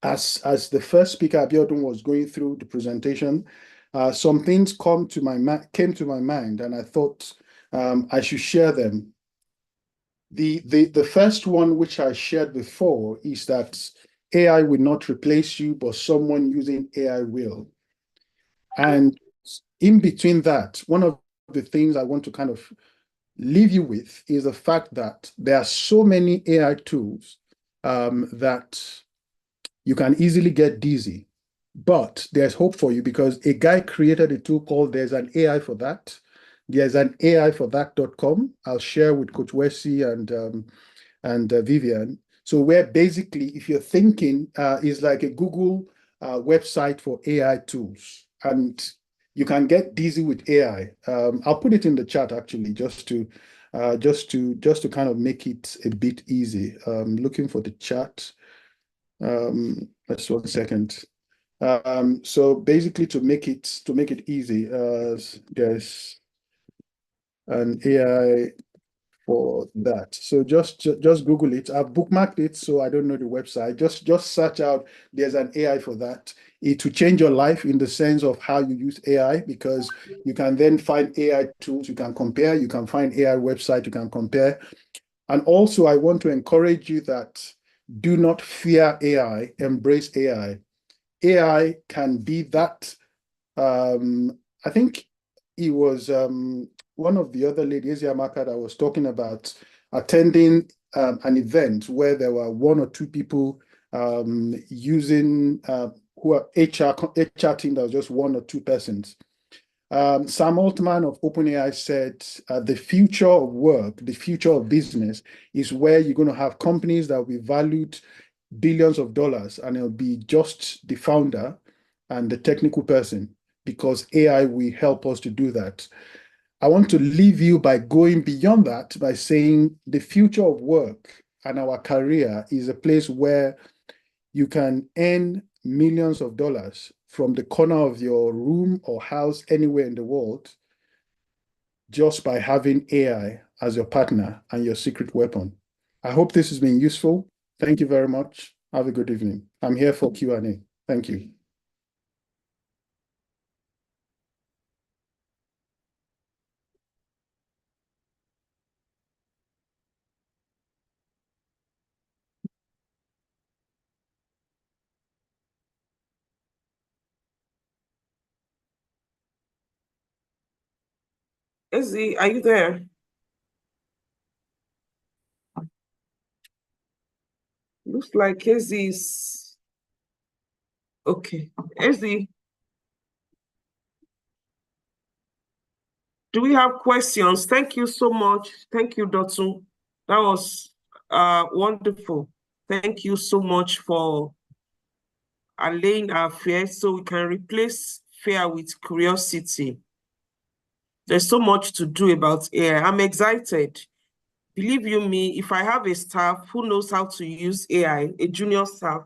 as the first speaker, Abiodun, was going through the presentation, some things came to my mind, and I thought I should share them. The first one, which I shared before, is that AI will not replace you, but someone using AI will. And in between that, one of the things I want to kind of leave you with is the fact that there are so many AI tools that you can easily get dizzy. But there's hope for you, because a guy created a tool called There's an AI for That. There's an AI for that.com. I'll share with Coach Wesley and Vivian. So where basically, if you're thinking, is like a Google website for AI tools, and you can get dizzy with AI. I'll put it in the chat actually, just to just to kind of make it a bit easy. Looking for the chat. Just 1 second. So basically, to make it easy, there's an AI for that. So just Google it. I've bookmarked it, so I don't know the website. Just search out. There's an AI for that. It will change your life in the sense of how you use AI, because you can then find AI tools you can compare. You can find AI website you can compare. And also, I want to encourage you that do not fear AI. Embrace AI. AI can be that. I think it was one of the other ladies, Yamaka, that was talking about attending an event where there were one or two people using who are HR team that was just one or two persons. Sam Altman of OpenAI said the future of work, the future of business is where you're going to have companies that will be valued billions of dollars, and it'll be just the founder and the technical person, because AI will help us to do that. I want to leave you by going beyond that by saying the future of work and our career is a place where you can earn millions of dollars from the corner of your room or house anywhere in the world just by having AI as your partner and your secret weapon. I hope this has been useful. Thank you very much. Have a good evening. I'm here for Q&A. Thank you. Izzy, are you there? Looks like Izzy's okay. Izzy, do we have questions? Thank you so much. Thank you, Dotun. That was wonderful. Thank you so much for allaying our fears so we can replace fear with curiosity. There's so much to do about AI. I'm excited. Believe you me, if I have a staff who knows how to use AI, a junior staff,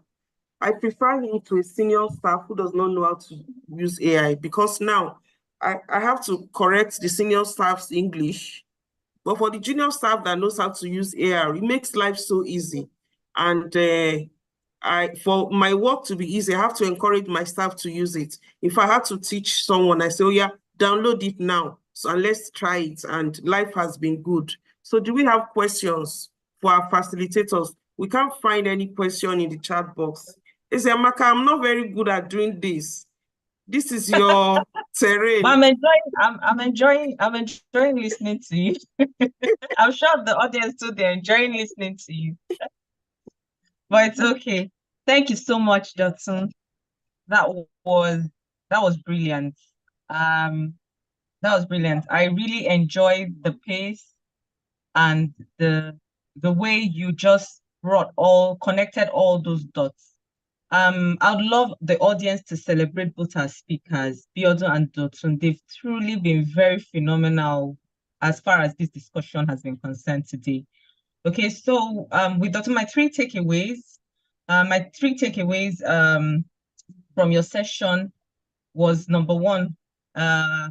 I prefer him to a senior staff who does not know how to use AI, because now I have to correct the senior staff's English. But for the junior staff that knows how to use AI, it makes life so easy. And for my work to be easy, I have to encourage my staff to use it. If I had to teach someone, I say, oh yeah, download it now. So and let's try it. And life has been good. So do we have questions for our facilitators? We can't find any question in the chat box. I say, Amaka, I'm not very good at doing this. This is your terrain. I'm enjoying listening to you. I'm sure the audience too, they're enjoying listening to you. But it's okay. Thank you so much, Dotun. That was brilliant. That was brilliant. I really enjoyed the pace and the way you just connected all those dots. I'd love the audience to celebrate both our speakers, Biodun and Dotun. They've truly been very phenomenal as far as this discussion has been concerned today. Okay, so with Dotun, my three takeaways from your session was number one, an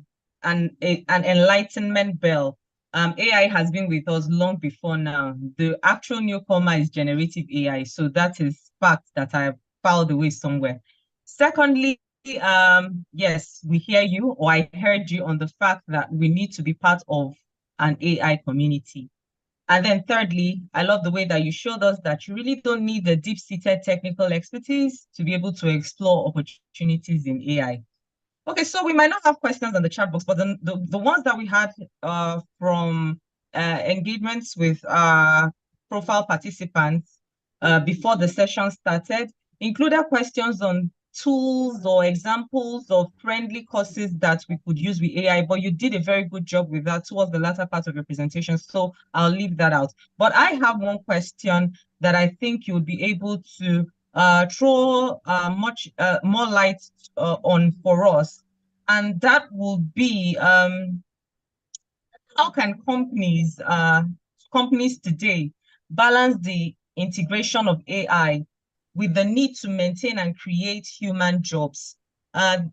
enlightenment bell. AI has been with us long before now. The actual newcomer is generative AI, so that is fact that I have filed away somewhere. Secondly, yes, we hear you, or I heard you on the fact that we need to be part of an AI community. And then thirdly, I love the way that you showed us that you really don't need the deep-seated technical expertise to be able to explore opportunities in AI. Okay, so we might not have questions on the chat box, but the ones that we had from engagements with profile participants before the session started included questions on tools or examples of friendly courses that we could use with AI, but you did a very good job with that towards the latter part of your presentation, so I'll leave that out. But I have one question that I think you would be able to throw much more light on for us, and that will be how can companies today balance the integration of AI with the need to maintain and create human jobs?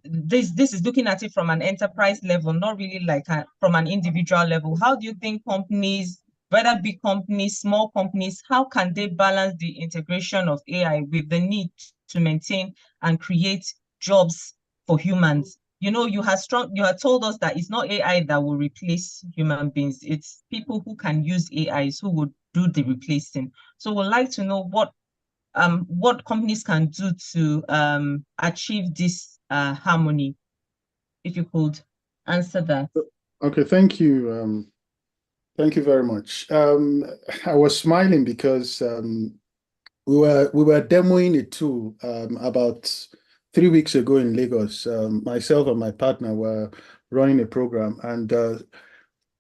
This is looking at it from an enterprise level, not really like from an individual level. How do you think companies, whether big companies, small companies, how can they balance the integration of AI with the need to maintain and create jobs for humans? You had told us that it's not AI that will replace human beings. It's people who can use AIs who would do the replacing. So we'd like to know what companies can do to achieve this harmony. If you could answer that. Okay, thank you. Thank you very much. I was smiling because we were demoing a tool about 3 weeks ago in Lagos. Myself and my partner were running a program, and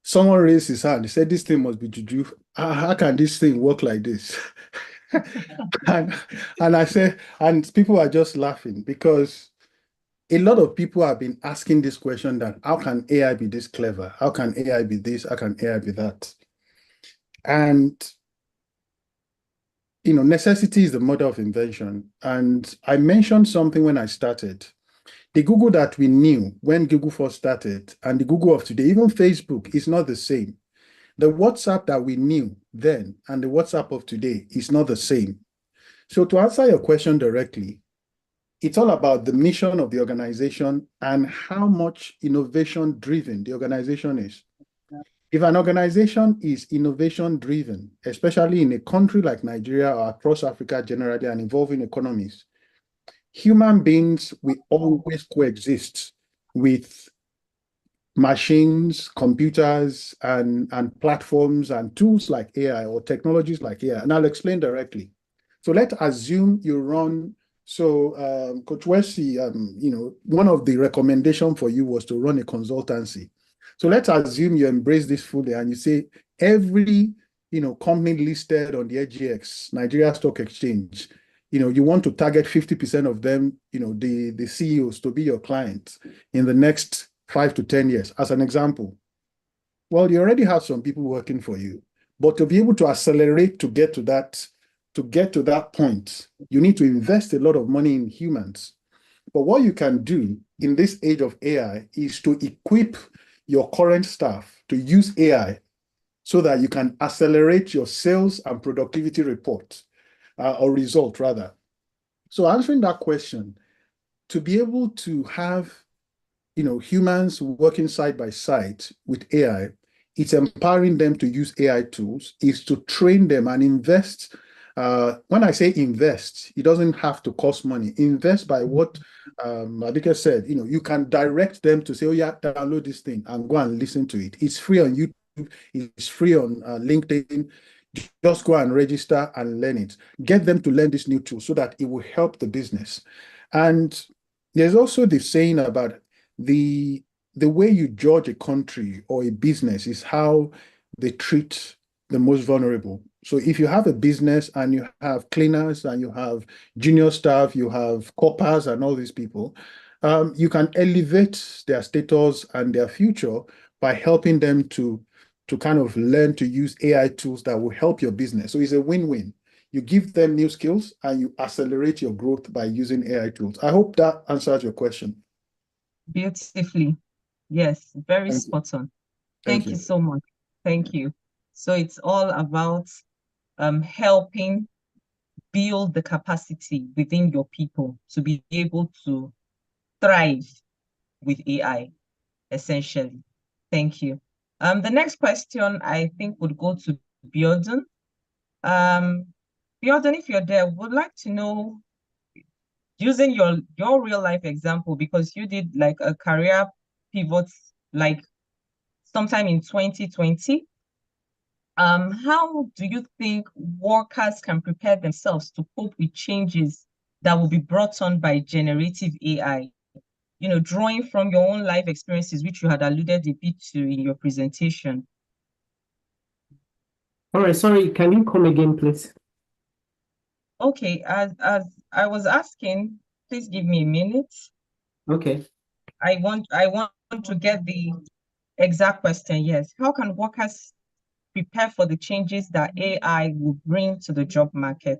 someone raised his hand. He said, "This thing must be juju. How can this thing work like this?" and I said, and people are just laughing because a lot of people have been asking this question, that how can AI be this clever? How can AI be this? How can AI be that? And necessity is the mother of invention. And I mentioned something when I started. The Google that we knew when Google first started and the Google of today, even Facebook, is not the same. The WhatsApp that we knew then and the WhatsApp of today is not the same. So to answer your question directly, it's all about the mission of the organization and how much innovation driven the organization is. If an organization is innovation driven, especially in a country like Nigeria or across Africa generally and involving economies, human beings will always coexist with machines, computers, and platforms and tools like AI or technologies like AI. And I'll explain directly. So let's assume you run. So Coach Wesley, one of the recommendations for you was to run a consultancy. So let's assume you embrace this fully and you say every company listed on the SGX, Nigeria Stock Exchange, you want to target 50% of them, the CEOs to be your clients in the next 5 to 10 years, as an example. Well, you already have some people working for you, but to be able to accelerate to get to that point, you need to invest a lot of money in humans. But what you can do in this age of AI is to equip your current staff to use AI so that you can accelerate your sales and productivity report or result rather. So answering that question, to be able to have humans working side by side with AI, it's empowering them to use AI tools, is to train them and invest. When I say invest, it doesn't have to cost money. Invest by what Adike said, you can direct them to say, oh yeah, download this thing and go and listen to it. It's free on YouTube, it's free on LinkedIn. Just go and register and learn it. Get them to learn this new tool so that it will help the business. And there's also the saying about the way you judge a country or a business is how they treat the most vulnerable. So if you have a business and you have cleaners and you have junior staff, you have coppers and all these people, you can elevate their status and their future by helping them to kind of learn to use AI tools that will help your business. So it's a win-win. You give them new skills and you accelerate your growth by using AI tools. I hope that answers your question. Beautifully. Yes, very spot on. Thank you so much. Thank you. So it's all about helping build the capacity within your people to be able to thrive with AI, essentially. Thank you. The next question I think would go to Bjordan. Bjordan, if you're there, would like to know, using your real life example, because you did like a career pivot like sometime in 2020. How do you think workers can prepare themselves to cope with changes that will be brought on by generative AI? Drawing from your own life experiences, which you had alluded a bit to in your presentation. All right, sorry, can you come again, please? Okay, as I was asking, please give me a minute. Okay. I want to get the Exact question, yes. How can workers prepare for the changes that AI will bring to the job market?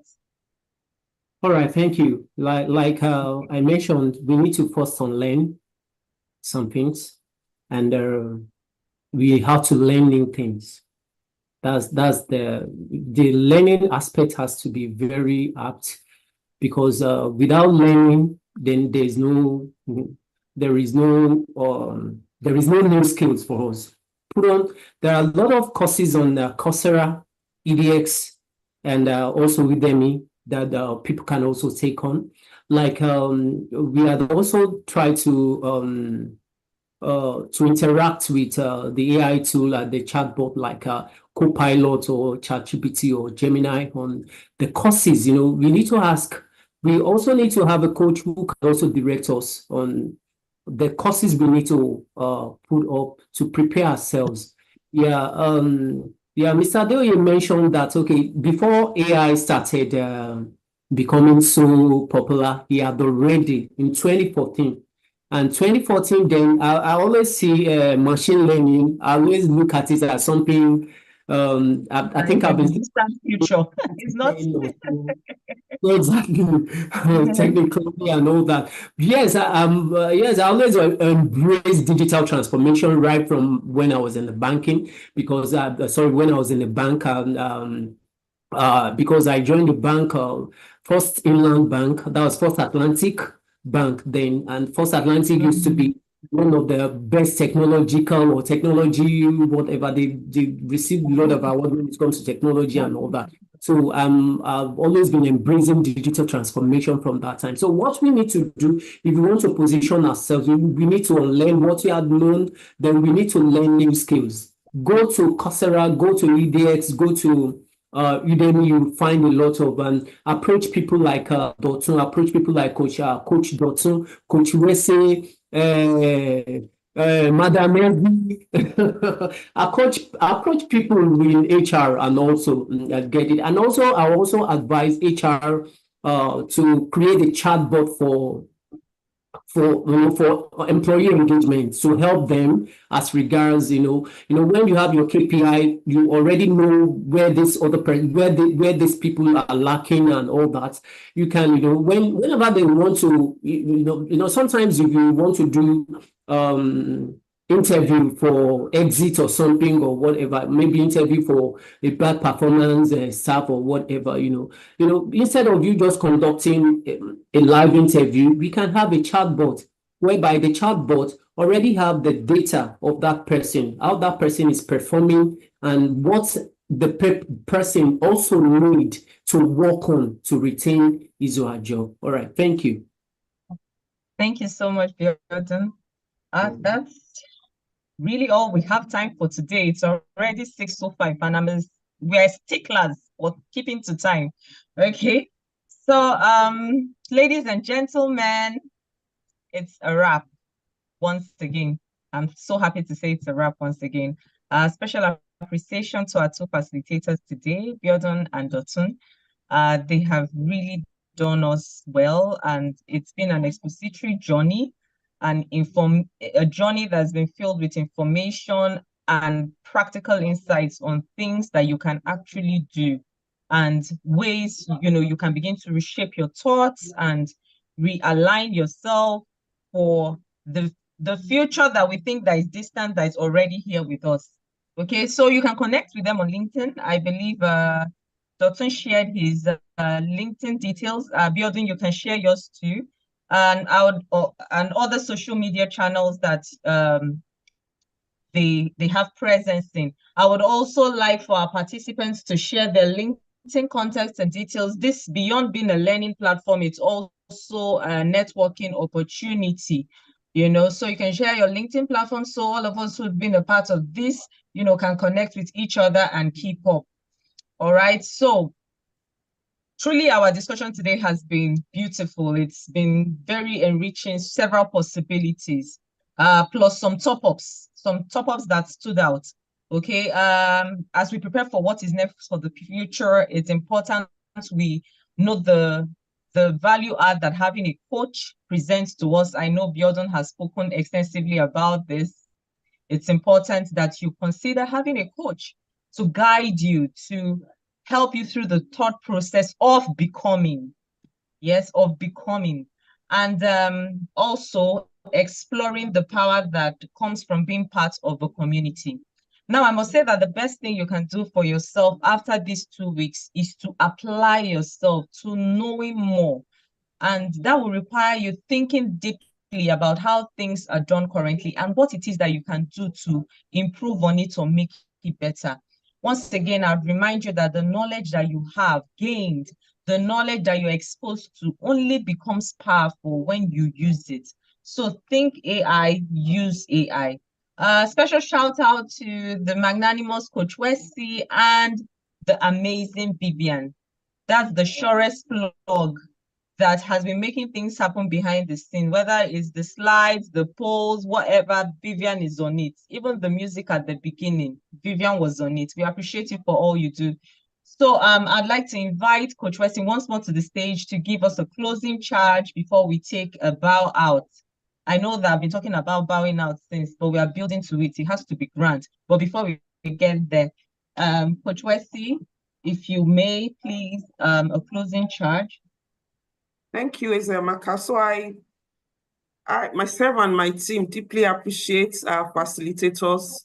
All right, thank you. Like I mentioned, we need to first unlearn some things, and we have to learn new things. That's the learning aspect has to be very apt, because without learning, then there is no new skills for us. There are a lot of courses on Coursera, EDX, and also Udemy that people can also take on. Like we had also tried to interact with the AI tool and the chatbot like Copilot or ChatGPT or Gemini on the courses. We need to ask. We also need to have a coach who can also direct us on the courses we need to put up to prepare ourselves. Yeah, Mr. Adeoye mentioned that, okay, before AI started becoming so popular, he had already in 2014. And 2014, then I always see machine learning. I always look at it as something. I think I've been distant future. It's not. Exactly, technically and all that. Yes, yes, I always embrace digital transformation right from when I was in the banking, because when I was in the bank, because I joined the bank, First Inland Bank, that was First Atlantic Bank then, and First Atlantic used to be one of the best technological or technology, whatever. They received a lot of awards when it comes to technology and all that. So I've always been embracing digital transformation from that time. So what we need to do, if we want to position ourselves, we need to learn what we had known, then we need to learn new skills. Go to Coursera, go to EDX, go to Udemy. You find a lot of approach people like Dotun, approach people like Coach Dotun, Coach Wese, Madam Evi. approach people in HR and also get it. And also, I also advise HR to create a chatbot for employee engagement, to help them as regards, when you have your KPI, you already know where this other where these people are lacking and all that. You can, whenever they want to, sometimes if you want to do interview for exit or something or whatever, maybe interview for a bad performance staff or whatever, instead of you just conducting a live interview, we can have a chatbot whereby the chatbot already have the data of that person, how that person is performing, and what the person also need to work on to retain his or her job. All right, thank you. Thank you so much, Bjorn. That's really all we have time for today. It's already 6:05, and we're sticklers for keeping to time. Okay. So, ladies and gentlemen, it's a wrap once again. I'm so happy to say it's a wrap once again. Special appreciation to our two facilitators today, Bjorn and Dotun. They have really done us well, and it's been an expository journey, a journey that's been filled with information and practical insights on things that you can actually do, and ways you can begin to reshape your thoughts and realign yourself for the future that we think that is distant, that is already here with us. Okay, so you can connect with them on LinkedIn. I believe Dotun shared his LinkedIn details. Bjorn, you can share yours too, and and other social media channels that they have presence in. I would also like for our participants to share their LinkedIn contacts and details. This, beyond being a learning platform, it's also a networking opportunity. So you can share your LinkedIn platform, so all of us who've been a part of this, can connect with each other and keep up. All right, so truly our discussion today has been beautiful. It's been very enriching, several possibilities, plus some top-ups that stood out. Okay, as we prepare for what is next for the future, it's important we know the value add that having a coach presents to us. I know Bjorn has spoken extensively about this. it's important that you consider having a coach to guide you, to help you through the thought process of becoming. Yes, of becoming. And also exploring the power that comes from being part of a community. Now, I must say that the best thing you can do for yourself after these 2 weeks is to apply yourself to knowing more. And that will require you thinking deeply about how things are done currently and what it is that you can do to improve on it or make it better. Once again, I'd remind you that the knowledge that you have gained, the knowledge that you're exposed to, only becomes powerful when you use it. So think AI, use AI. Special shout out to the magnanimous Coach Wesley and the amazing Vivian. That's the surest plug that has been making things happen behind the scene, whether it's the slides, the polls, whatever, Vivian is on it. Even the music at the beginning, Vivian was on it. We appreciate you for all you do. So I'd like to invite Coach Wesley once more to the stage to give us a closing charge before we take a bow out. I know that I've been talking about bowing out since, but we are building to it. It has to be grand. But before we get there, Coach Wesley, if you may, please, a closing charge. Thank you, Ezeamaka. So I myself and my team deeply appreciate our facilitators,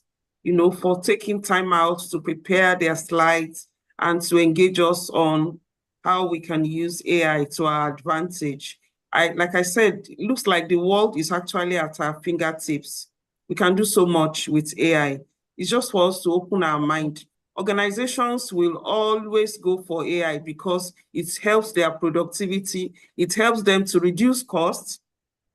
for taking time out to prepare their slides and to engage us on how we can use AI to our advantage. Like I said, it looks like the world is actually at our fingertips. We can do so much with AI. It's just for us to open our mind. Organizations will always go for AI because it helps their productivity, it helps them to reduce costs,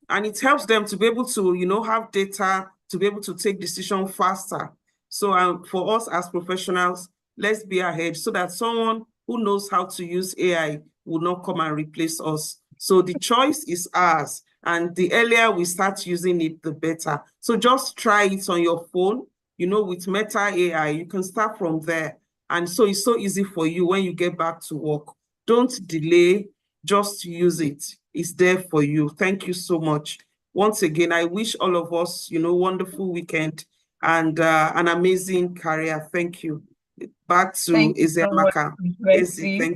and it helps them to be able to, have data to be able to take decisions faster. So for us as professionals, let's be ahead so that someone who knows how to use AI will not come and replace us. So the choice is ours, and the earlier we start using it, the better. So just try it on your phone, with Meta AI, you can start from there. And so it's so easy for you when you get back to work. Don't delay, just use it. It's there for you. Thank you so much. Once again, I wish all of us, wonderful weekend and an amazing career. Thank you. Back to Ezeamaka.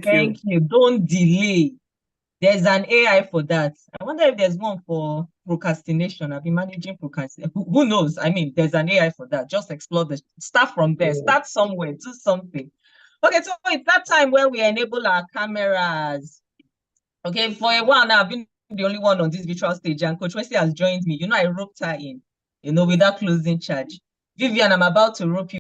Thank you. Don't delay. There's an AI for that. I wonder if there's one for procrastination. I've been managing procrastination. Who knows? I mean, there's an AI for that. Just explore the start from there. Start somewhere. Do something. Okay, so it's that time where we enable our cameras. Okay, for a while now, I've been the only one on this virtual stage, and Coach Wesley has joined me. I roped her in, with that closing charge. Vivian, I'm about to rope you